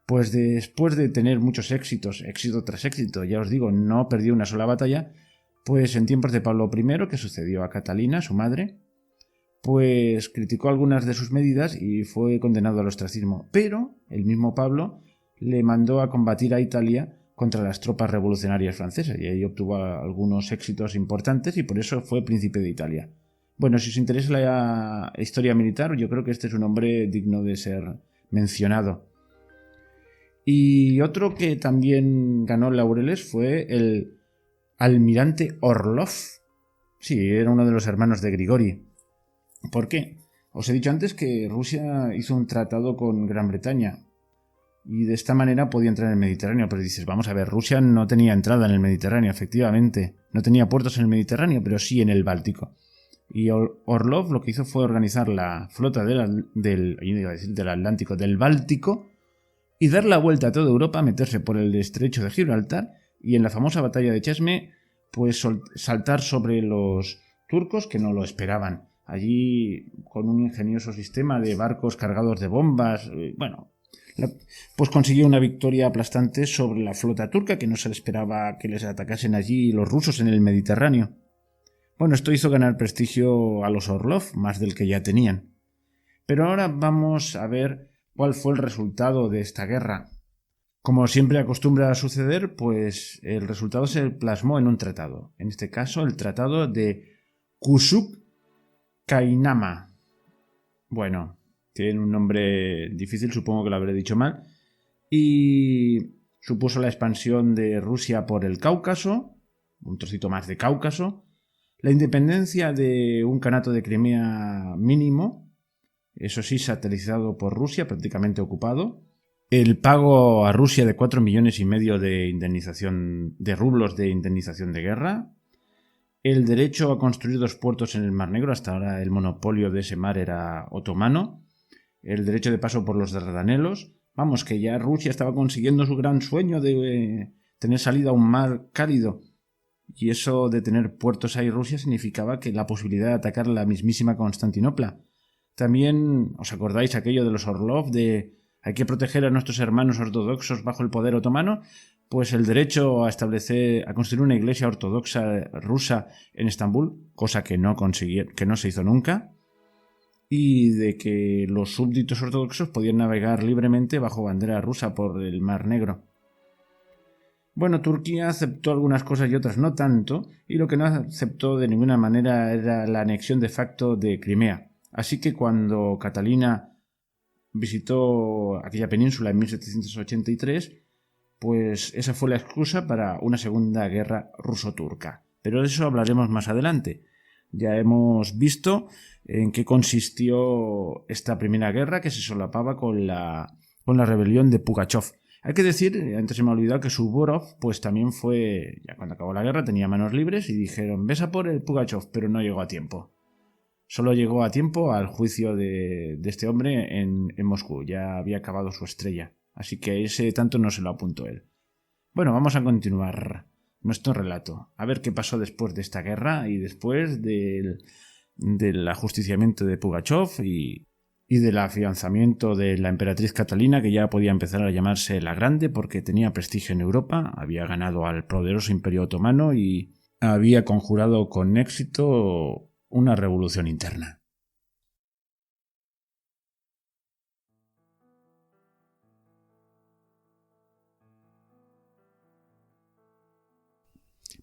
pues después de tener muchos éxitos, éxito tras éxito, ya os digo, no perdió una sola batalla, pues en tiempos de Pablo I, que sucedió a Catalina, su madre, pues criticó algunas de sus medidas y fue condenado al ostracismo. Pero el mismo Pablo le mandó a combatir a Italia contra las tropas revolucionarias francesas y ahí obtuvo algunos éxitos importantes y por eso fue príncipe de Italia. Bueno, si os interesa la historia militar, yo creo que este es un hombre digno de ser mencionado. Y otro que también ganó laureles fue el almirante Orlov. Sí, era uno de los hermanos de Grigori. ¿Por qué? Os he dicho antes que Rusia hizo un tratado con Gran Bretaña y de esta manera podía entrar en el Mediterráneo. Pero dices, vamos a ver, Rusia no tenía entrada en el Mediterráneo, efectivamente. No tenía puertos en el Mediterráneo, pero sí en el Báltico. Y Orlov lo que hizo fue organizar la flota del Atlántico, del Báltico, y dar la vuelta a toda Europa, meterse por el estrecho de Gibraltar y en la famosa batalla de Chesme, pues saltar sobre los turcos que no lo esperaban. Allí, con un ingenioso sistema de barcos cargados de bombas, pues consiguió una victoria aplastante sobre la flota turca, que no se le esperaba que les atacasen allí los rusos en el Mediterráneo. Bueno, esto hizo ganar prestigio a los Orlov, más del que ya tenían. Pero ahora vamos a ver cuál fue el resultado de esta guerra. Como siempre acostumbra a suceder, pues el resultado se plasmó en un tratado. En este caso, el tratado de Kusuk-Kainama. Bueno, tiene un nombre difícil, supongo que lo habré dicho mal. Y supuso la expansión de Rusia por el Cáucaso, un trocito más de Cáucaso, la independencia de un kanato de Crimea mínimo, eso sí, satelizado por Rusia, prácticamente ocupado, el pago a Rusia de 4,5 millones de indemnización de rublos de indemnización de guerra, el derecho a construir 2 puertos en el Mar Negro, hasta ahora el monopolio de ese mar era otomano, el derecho de paso por los Dardanelos, vamos, que ya Rusia estaba consiguiendo su gran sueño de tener salida a un mar cálido. Y eso de tener puertos ahí Rusia significaba que la posibilidad de atacar la mismísima Constantinopla. También, ¿os acordáis aquello de los Orlov de hay que proteger a nuestros hermanos ortodoxos bajo el poder otomano? Pues el derecho a construir una iglesia ortodoxa rusa en Estambul, cosa que no se hizo nunca, y de que los súbditos ortodoxos podían navegar libremente bajo bandera rusa por el Mar Negro. Bueno, Turquía aceptó algunas cosas y otras no tanto, y lo que no aceptó de ninguna manera era la anexión de facto de Crimea. Así que cuando Catalina visitó aquella península en 1783, pues esa fue la excusa para una segunda guerra ruso-turca. Pero de eso hablaremos más adelante. Ya hemos visto en qué consistió esta primera guerra que se solapaba con la rebelión de Pugachov. Hay que decir, antes se me ha olvidado, que Suvorov pues también fue, ya cuando acabó la guerra tenía manos libres y dijeron ves a por el Pugachov, pero no llegó a tiempo. Solo llegó a tiempo al juicio de este hombre en Moscú, ya había acabado su estrella, así que ese tanto no se lo apuntó él. Bueno, vamos a continuar nuestro relato, a ver qué pasó después de esta guerra y después del ajusticiamiento de Pugachov y del afianzamiento de la emperatriz Catalina, que ya podía empezar a llamarse la Grande porque tenía prestigio en Europa, había ganado al poderoso Imperio Otomano y había conjurado con éxito una revolución interna.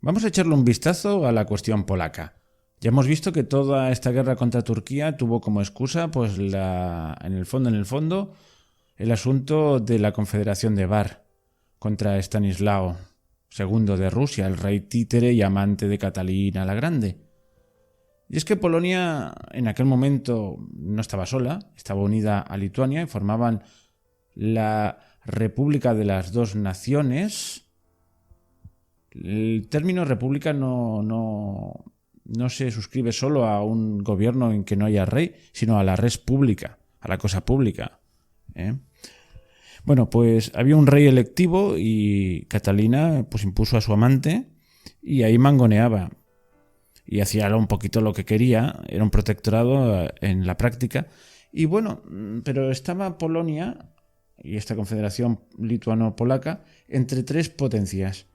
Vamos a echarle un vistazo a la cuestión polaca. Ya hemos visto que toda esta guerra contra Turquía tuvo como excusa, pues en el fondo, el asunto de la Confederación de Bar contra Estanislao II de Rusia, el rey títere y amante de Catalina la Grande. Y es que Polonia en aquel momento no estaba sola, estaba unida a Lituania y formaban la República de las Dos Naciones. El término república no se suscribe solo a un gobierno en que no haya rey, sino a la res pública, a la cosa pública. Bueno, pues había un rey electivo y Catalina pues impuso a su amante y ahí mangoneaba. Y hacía un poquito lo que quería, era un protectorado en la práctica. Y bueno, pero estaba Polonia y esta confederación lituano-polaca entre tres potencias.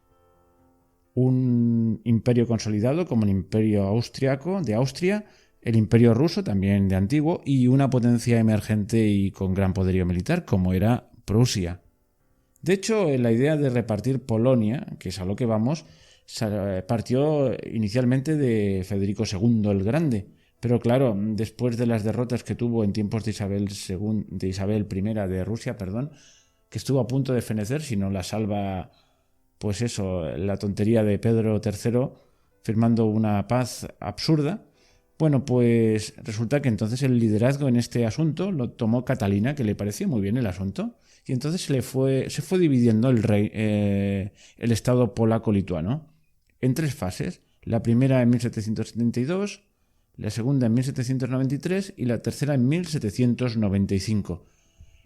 Un imperio consolidado como el imperio austriaco de Austria, el imperio ruso también de antiguo y una potencia emergente y con gran poderío militar como era Prusia. De hecho, la idea de repartir Polonia, que es a lo que vamos, partió inicialmente de Federico II el Grande, pero claro, después de las derrotas que tuvo en tiempos de Isabel I de Rusia, que estuvo a punto de fenecer si no la salva, pues eso, la tontería de Pedro III firmando una paz absurda. Bueno, pues resulta que entonces el liderazgo en este asunto lo tomó Catalina, que le pareció muy bien el asunto, y entonces se fue dividiendo el Estado polaco-lituano en tres fases. La primera en 1772, la segunda en 1793 y la tercera en 1795.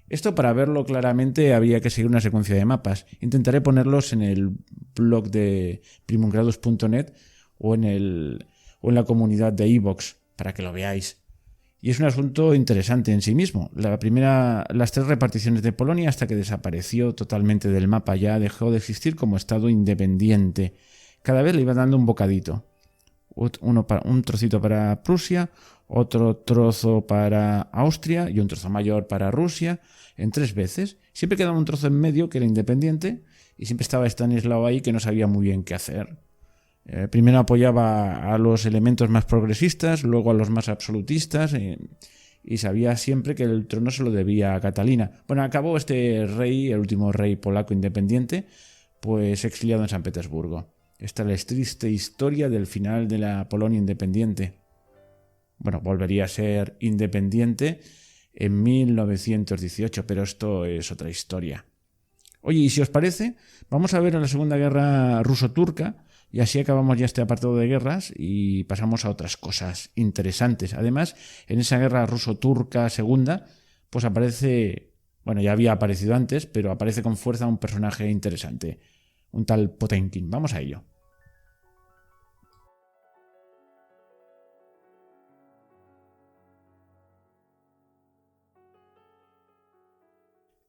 Esto, para verlo claramente, había que seguir una secuencia de mapas. Intentaré ponerlos en el blog de primungrados.net o en la comunidad de iVoox para que lo veáis. Y es un asunto interesante en sí mismo. Las tres reparticiones de Polonia, hasta que desapareció totalmente del mapa, ya dejó de existir como estado independiente. Cada vez le iba dando un bocadito. Un trocito para Prusia, otro trozo para Austria y un trozo mayor para Rusia, en tres veces. Siempre quedaba un trozo en medio que era independiente y siempre estaba Stanislao ahí que no sabía muy bien qué hacer. Primero apoyaba a los elementos más progresistas, luego a los más absolutistas y sabía siempre que el trono se lo debía a Catalina. Bueno, acabó este rey, el último rey polaco independiente, pues exiliado en San Petersburgo. Esta es la triste historia del final de la Polonia independiente. Bueno, volvería a ser independiente en 1918, pero esto es otra historia. Oye, y si os parece, vamos a ver a la Segunda Guerra Ruso-Turca y así acabamos ya este apartado de guerras y pasamos a otras cosas interesantes. Además, en esa guerra ruso-turca segunda, pues aparece, bueno, ya había aparecido antes, pero aparece con fuerza un personaje interesante. Un tal Potemkin. Vamos a ello.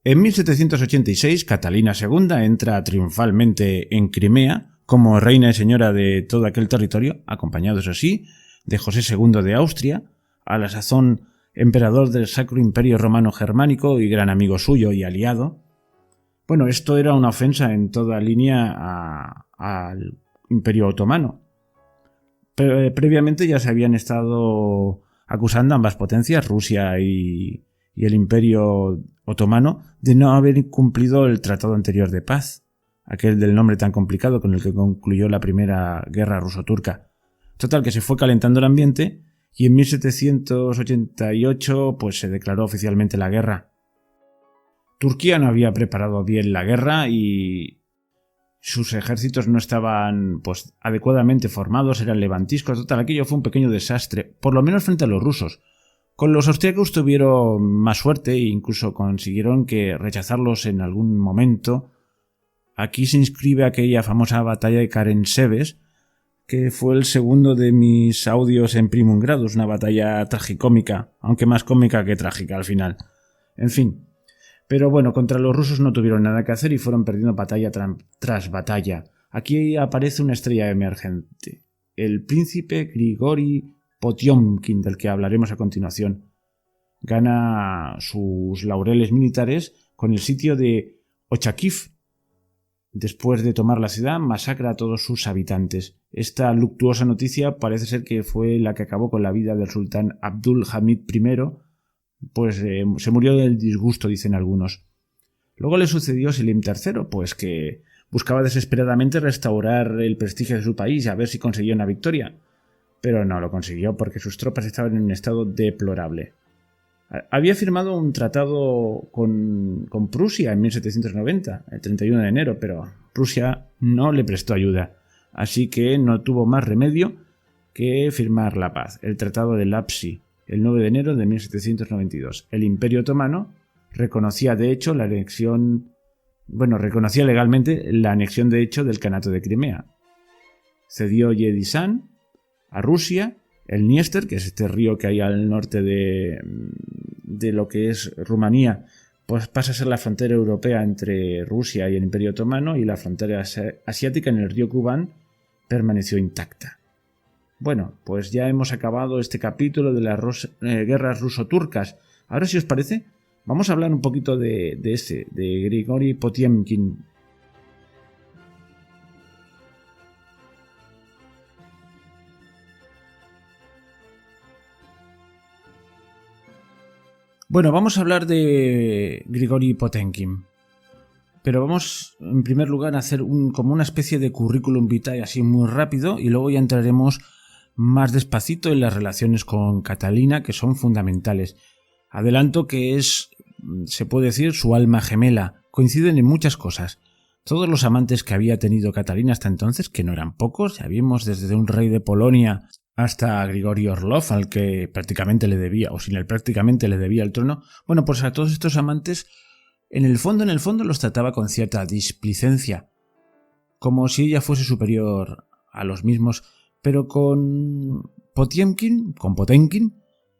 En 1786, Catalina II entra triunfalmente en Crimea como reina y señora de todo aquel territorio, acompañado, eso sí, de José II de Austria, a la sazón emperador del Sacro Imperio Romano Germánico y gran amigo suyo y aliado. Bueno, esto era una ofensa en toda línea al Imperio Otomano. Pero, previamente ya se habían estado acusando ambas potencias, Rusia y el Imperio Otomano, de no haber cumplido el tratado anterior de paz, aquel del nombre tan complicado con el que concluyó la primera guerra ruso-turca. Total, que se fue calentando el ambiente y en 1788 pues se declaró oficialmente la guerra. Turquía no había preparado bien la guerra y sus ejércitos no estaban pues adecuadamente formados, eran levantiscos. Total, aquello fue un pequeño desastre, por lo menos frente a los rusos. Con los austríacos tuvieron más suerte e incluso consiguieron que rechazarlos en algún momento. Aquí se inscribe aquella famosa batalla de Carenseves, que fue el segundo de mis audios en Primum Gradus, una batalla tragicómica, aunque más cómica que trágica al final. En fin. Pero bueno, contra los rusos no tuvieron nada que hacer y fueron perdiendo batalla tras batalla. Aquí aparece una estrella emergente, el príncipe Grigori Potiomkin, del que hablaremos a continuación. Gana sus laureles militares con el sitio de Ochakiv. Después de tomar la ciudad, masacra a todos sus habitantes. Esta luctuosa noticia parece ser que fue la que acabó con la vida del sultán Abdul Hamid I, pues se murió del disgusto, dicen algunos. Luego le sucedió Selim III, pues que buscaba desesperadamente restaurar el prestigio de su país y a ver si conseguía una victoria. pero no lo consiguió porque sus tropas estaban en un estado deplorable. Había firmado un tratado con Prusia en 1790, el 31 de enero, pero Prusia no le prestó ayuda, así que no tuvo más remedio que firmar la paz, el Tratado de Lapsi, el 9 de enero de 1792. El Imperio Otomano reconocía de hecho la anexión, reconocía legalmente la anexión de hecho del Kanato de Crimea. Cedió Yedisan a Rusia, el Dniester, que es este río que hay al norte de lo que es Rumanía, pues pasa a ser la frontera europea entre Rusia y el Imperio Otomano, y la frontera asiática en el río Kubán permaneció intacta. Bueno, pues ya hemos acabado este capítulo de las guerras ruso-turcas. Ahora, si os parece, vamos a hablar un poquito de Grigori Potiomkin. Bueno, vamos a hablar de Grigori Potemkin, pero vamos en primer lugar a hacer como una especie de currículum vitae así muy rápido, y luego ya entraremos más despacito en las relaciones con Catalina, que son fundamentales. Adelanto que se puede decir, su alma gemela. Coinciden en muchas cosas. Todos los amantes que había tenido Catalina hasta entonces, que no eran pocos, ya vimos desde un rey de Polonia hasta Grigori Orlov, al que prácticamente le debía, o sin él prácticamente le debía el trono. Bueno, pues a todos estos amantes, en el fondo los trataba con cierta displicencia, como si ella fuese superior a los mismos, pero con Potemkin,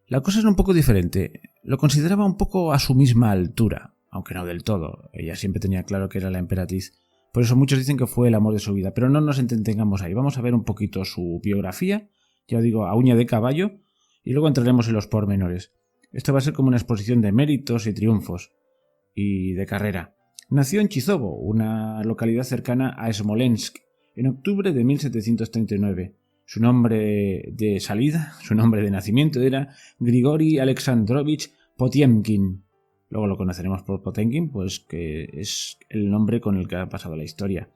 la cosa era un poco diferente. Lo consideraba un poco a su misma altura, aunque no del todo. Ella siempre tenía claro que era la emperatriz. Por eso muchos dicen que fue el amor de su vida, pero no nos entretengamos ahí. Vamos a ver un poquito su biografía, ya digo, a uña de caballo, y luego entraremos en los pormenores. Esto va a ser como una exposición de méritos y triunfos, y de carrera. Nació en Chizovo, una localidad cercana a Smolensk, en octubre de 1739. Su nombre de salida, su nombre de nacimiento era Grigori Alexandrovich Potiomkin. Luego lo conoceremos por Potemkin, pues que es el nombre con el que ha pasado la historia.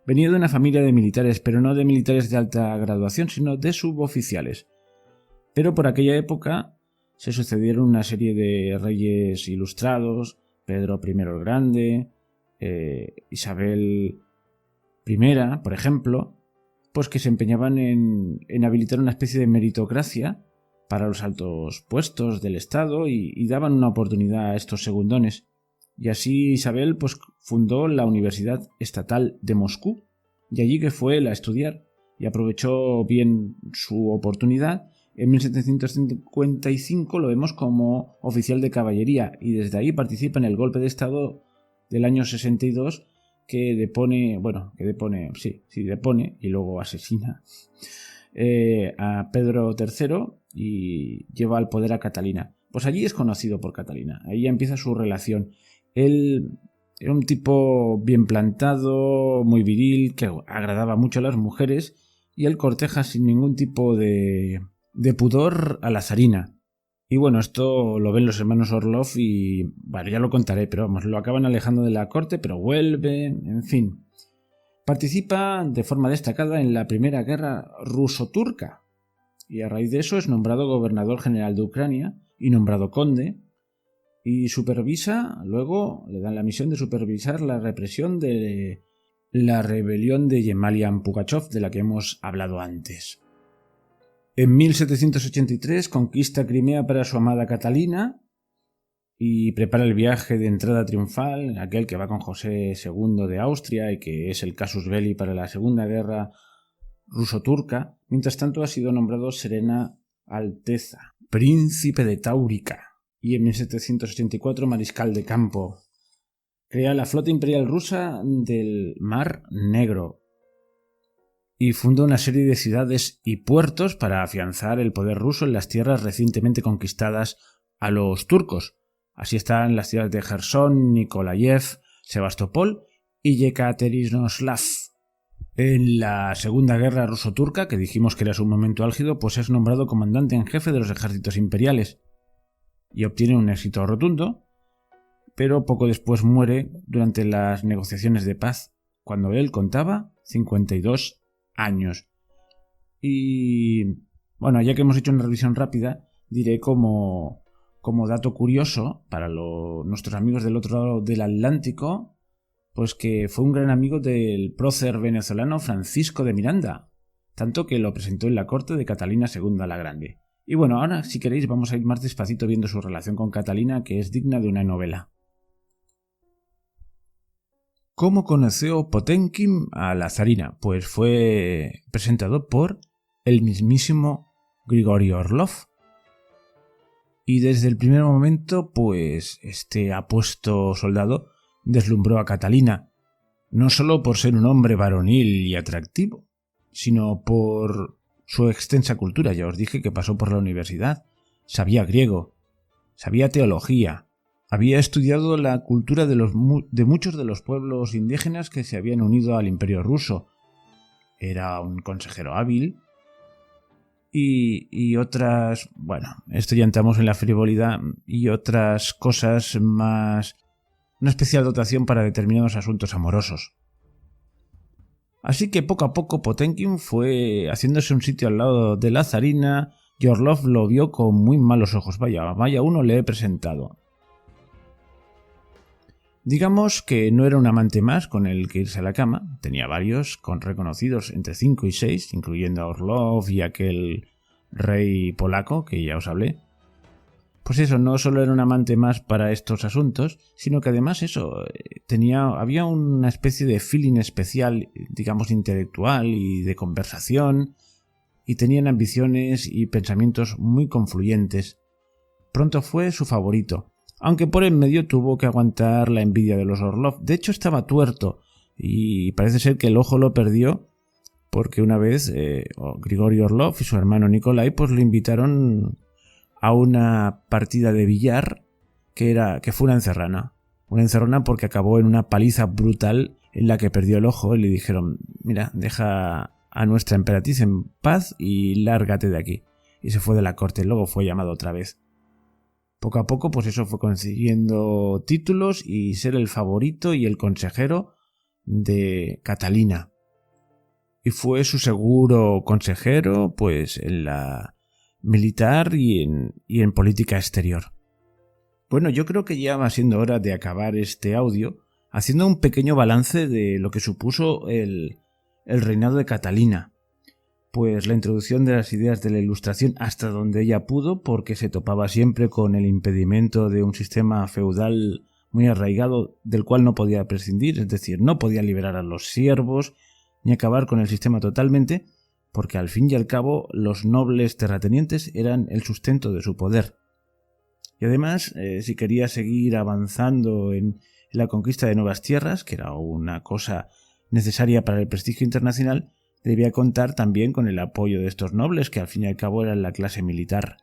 Venía de una familia de militares, pero no de militares de alta graduación, sino de suboficiales. Pero por aquella época se sucedieron una serie de reyes ilustrados, Pedro I el Grande, Isabel I, por ejemplo, pues que se empeñaban en habilitar una especie de meritocracia para los altos puestos del Estado y daban una oportunidad a estos segundones. Y así Isabel pues fundó la Universidad Estatal de Moscú, y allí que fue él a estudiar, y aprovechó bien su oportunidad. En 1755 lo vemos como oficial de caballería, y desde ahí participa en el golpe de Estado del año 62 que depone y luego asesina a Pedro III y lleva al poder a Catalina. Pues allí es conocido por Catalina, ahí ya empieza su relación. Él era un tipo bien plantado, muy viril, que agradaba mucho a las mujeres, y él corteja sin ningún tipo de pudor a la zarina. Y bueno, esto lo ven los hermanos Orlov y, bueno, ya lo contaré, pero vamos, lo acaban alejando de la corte, pero vuelve, en fin. Participa de forma destacada en la primera guerra ruso-turca, y a raíz de eso es nombrado gobernador general de Ucrania y nombrado conde, y luego le dan la misión de supervisar la represión de la rebelión de Yemalian Pugachov, de la que hemos hablado antes. En 1783 conquista Crimea para su amada Catalina y prepara el viaje de entrada triunfal, aquel que va con José II de Austria y que es el casus belli para la Segunda Guerra ruso-turca. Mientras tanto ha sido nombrado Serena Alteza, príncipe de Táurica, y en 1784 mariscal de campo. Crea la flota imperial rusa del Mar Negro y funda una serie de ciudades y puertos para afianzar el poder ruso en las tierras recientemente conquistadas a los turcos. Así están las ciudades de Jersón, Nikolayev, Sebastopol y Yekaterinoslav. En la Segunda Guerra Ruso-Turca, que dijimos que era su momento álgido, pues es nombrado comandante en jefe de los ejércitos imperiales y obtiene un éxito rotundo, pero poco después muere durante las negociaciones de paz, cuando él contaba 52 años. Y bueno, ya que hemos hecho una revisión rápida, diré como dato curioso para nuestros amigos del otro lado del Atlántico, pues que fue un gran amigo del prócer venezolano Francisco de Miranda, tanto que lo presentó en la corte de Catalina II la Grande. Y bueno, ahora si queréis vamos a ir más despacito viendo su relación con Catalina, que es digna de una novela. ¿Cómo conoció Potemkin a la zarina? Pues fue presentado por el mismísimo Grigori Orlov. Y desde el primer momento, pues este apuesto soldado deslumbró a Catalina, no solo por ser un hombre varonil y atractivo, sino por su extensa cultura. Ya os dije que pasó por la universidad, sabía griego, sabía teología, había estudiado la cultura de muchos de los pueblos indígenas que se habían unido al Imperio ruso. Era un consejero hábil y otras... Bueno, esto ya entramos en la frivolidad y otras cosas más... Una especial dotación para determinados asuntos amorosos. Así que poco a poco Potemkin fue haciéndose un sitio al lado de la zarina y Orlov lo vio con muy malos ojos. Vaya uno le he presentado. Digamos que no era un amante más con el que irse a la cama, tenía varios, con reconocidos entre 5 y 6, incluyendo a Orlov y aquel rey polaco que ya os hablé. Pues eso, no solo era un amante más para estos asuntos, sino que además había una especie de feeling especial, digamos intelectual y de conversación, y tenían ambiciones y pensamientos muy confluyentes. Pronto fue su favorito, aunque por en medio tuvo que aguantar la envidia de los Orlov. De hecho estaba tuerto y parece ser que el ojo lo perdió porque una vez Grigori Orlov y su hermano Nikolai pues lo invitaron a una partida de billar que fue una encerrona. Una encerrona porque acabó en una paliza brutal en la que perdió el ojo y le dijeron: mira, deja a nuestra emperatriz en paz y lárgate de aquí. Y se fue de la corte, luego fue llamado otra vez. Poco a poco, pues eso, fue consiguiendo títulos y ser el favorito y el consejero de Catalina. Y fue su seguro consejero, pues, en la militar y en política exterior. Bueno, yo creo que ya va siendo hora de acabar este audio haciendo un pequeño balance de lo que supuso el reinado de Catalina. Pues la introducción de las ideas de la Ilustración hasta donde ella pudo, porque se topaba siempre con el impedimento de un sistema feudal muy arraigado del cual no podía prescindir, es decir, no podía liberar a los siervos ni acabar con el sistema totalmente, porque al fin y al cabo los nobles terratenientes eran el sustento de su poder. Y además, si quería seguir avanzando en la conquista de nuevas tierras, que era una cosa necesaria para el prestigio internacional, debía contar también con el apoyo de estos nobles, que al fin y al cabo eran la clase militar.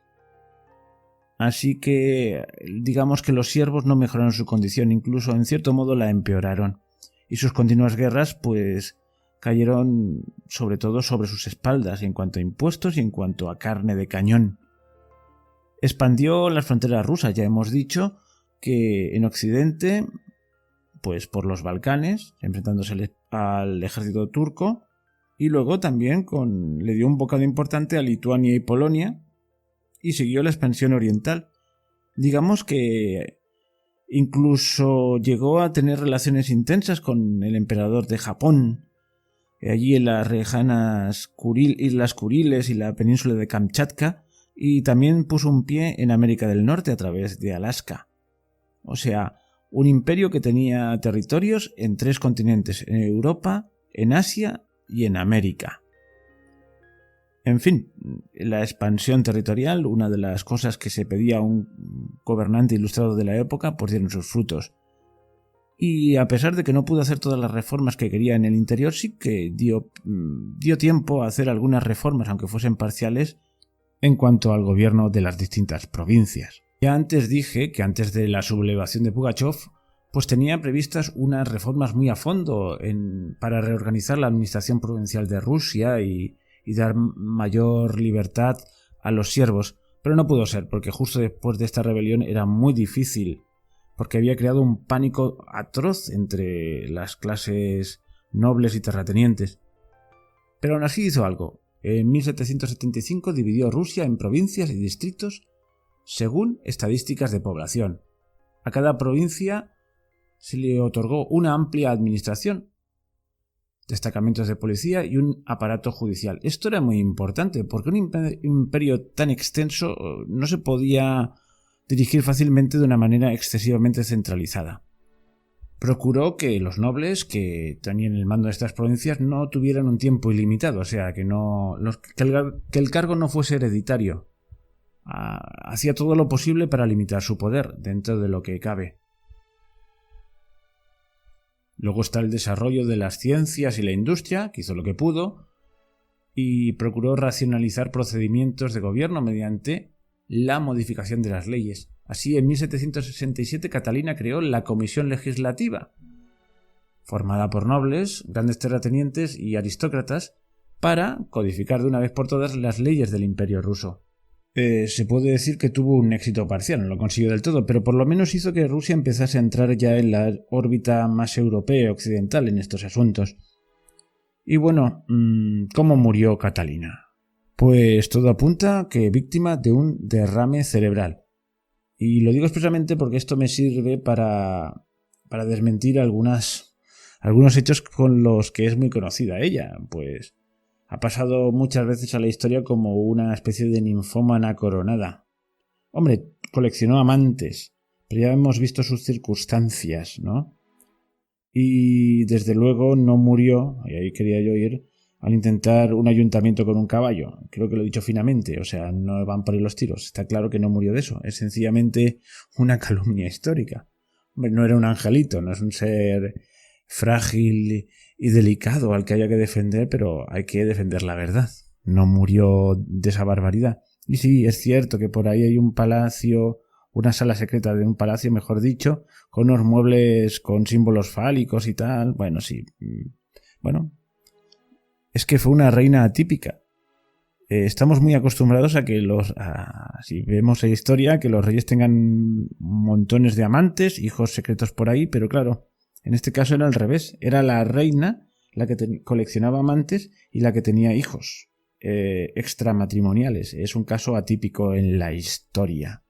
Así que digamos que los siervos no mejoraron su condición, incluso en cierto modo la empeoraron, y sus continuas guerras pues cayeron sobre todo sobre sus espaldas en cuanto a impuestos y en cuanto a carne de cañón. Expandió las fronteras rusas, ya hemos dicho que en Occidente, pues por los Balcanes, enfrentándose al ejército turco, y luego también le dio un bocado importante a Lituania y Polonia, y siguió la expansión oriental. Digamos que incluso llegó a tener relaciones intensas con el emperador de Japón, allí en las lejanas Islas Kuriles y la península de Kamchatka, y también puso un pie en América del Norte a través de Alaska. O sea, un imperio que tenía territorios en 3 continentes, en Europa, en Asia y en América. En fin, la expansión territorial, una de las cosas que se pedía a un gobernante ilustrado de la época, pues dieron sus frutos. Y a pesar de que no pudo hacer todas las reformas que quería en el interior, sí que dio tiempo a hacer algunas reformas, aunque fuesen parciales, en cuanto al gobierno de las distintas provincias. Ya antes dije que antes de la sublevación de Pugachov, pues tenía previstas unas reformas muy a fondo para reorganizar la administración provincial de Rusia y dar mayor libertad a los siervos, pero no pudo ser, porque justo después de esta rebelión era muy difícil, porque había creado un pánico atroz entre las clases nobles y terratenientes. Pero aún así hizo algo. En 1775 dividió Rusia en provincias y distritos según estadísticas de población. A cada provincia se le otorgó una amplia administración, destacamentos de policía y un aparato judicial. Esto era muy importante porque un imperio tan extenso no se podía dirigir fácilmente de una manera excesivamente centralizada. Procuró que los nobles que tenían el mando de estas provincias no tuvieran un tiempo ilimitado, o sea, que el cargo no fuese hereditario. Hacía todo lo posible para limitar su poder dentro de lo que cabe. Luego está el desarrollo de las ciencias y la industria, que hizo lo que pudo, y procuró racionalizar procedimientos de gobierno mediante la modificación de las leyes. Así, en 1767 Catalina creó la Comisión Legislativa, formada por nobles, grandes terratenientes y aristócratas, para codificar de una vez por todas las leyes del Imperio ruso. Se puede decir que tuvo un éxito parcial, no lo consiguió del todo, pero por lo menos hizo que Rusia empezase a entrar ya en la órbita más europea occidental en estos asuntos. Y bueno, ¿cómo murió Catalina? Pues todo apunta que víctima de un derrame cerebral. Y lo digo expresamente porque esto me sirve para desmentir algunos hechos con los que es muy conocida ella, pues ha pasado muchas veces a la historia como una especie de ninfómana coronada. Hombre, coleccionó amantes, pero ya hemos visto sus circunstancias, ¿no? Y desde luego no murió, y ahí quería yo ir, al intentar un ayuntamiento con un caballo. Creo que lo he dicho finamente, o sea, no van por ahí los tiros. Está claro que no murió de eso, es sencillamente una calumnia histórica. Hombre, no era un angelito, no es un ser frágil y delicado al que haya que defender, pero hay que defender la verdad. No murió de esa barbaridad. Y sí, es cierto que por ahí hay un palacio, una sala secreta de un palacio, mejor dicho, con unos muebles con símbolos fálicos y tal. Bueno, sí. Bueno, es que fue una reina atípica. Estamos muy acostumbrados a que si vemos la historia, que los reyes tengan montones de amantes, hijos secretos por ahí, pero claro, en este caso era al revés. Era la reina la que coleccionaba amantes y la que tenía hijos extramatrimoniales. Es un caso atípico en la historia.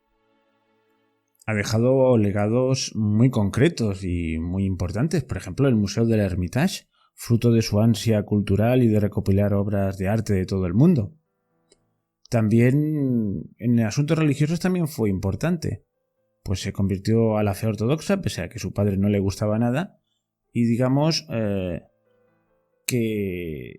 Ha dejado legados muy concretos y muy importantes. Por ejemplo, el Museo del Hermitage, fruto de su ansia cultural y de recopilar obras de arte de todo el mundo. También en asuntos religiosos también fue importante. Pues se convirtió a la fe ortodoxa, pese a que su padre no le gustaba nada, y digamos que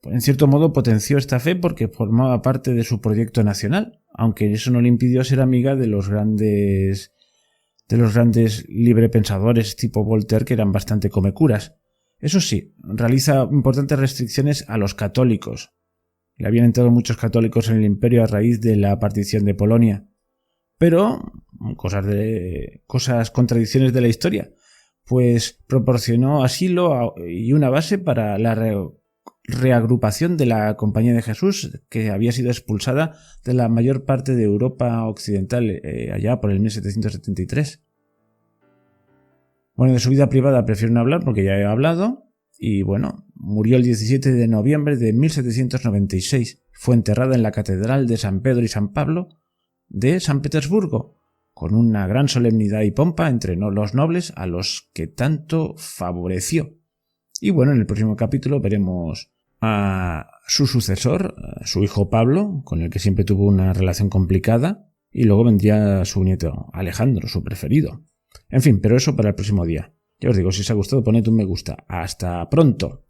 en cierto modo potenció esta fe porque formaba parte de su proyecto nacional, aunque eso no le impidió ser amiga de los grandes librepensadores tipo Voltaire, que eran bastante comecuras. Eso sí, realiza importantes restricciones a los católicos. Le habían entrado muchos católicos en el imperio a raíz de la partición de Polonia. Pero, contradicciones de la historia, pues proporcionó asilo y una base para la reagrupación de la Compañía de Jesús, que había sido expulsada de la mayor parte de Europa occidental allá por el 1773. Bueno, de su vida privada prefiero no hablar porque ya he hablado. Y bueno, murió el 17 de noviembre de 1796. Fue enterrada en la Catedral de San Pedro y San Pablo de San Petersburgo, con una gran solemnidad y pompa entre los nobles a los que tanto favoreció. Y bueno, en el próximo capítulo veremos a su sucesor, a su hijo Pablo, con el que siempre tuvo una relación complicada, y luego vendría su nieto Alejandro, su preferido. En fin, pero eso para el próximo día. Ya os digo, si os ha gustado, poned un me gusta. ¡Hasta pronto!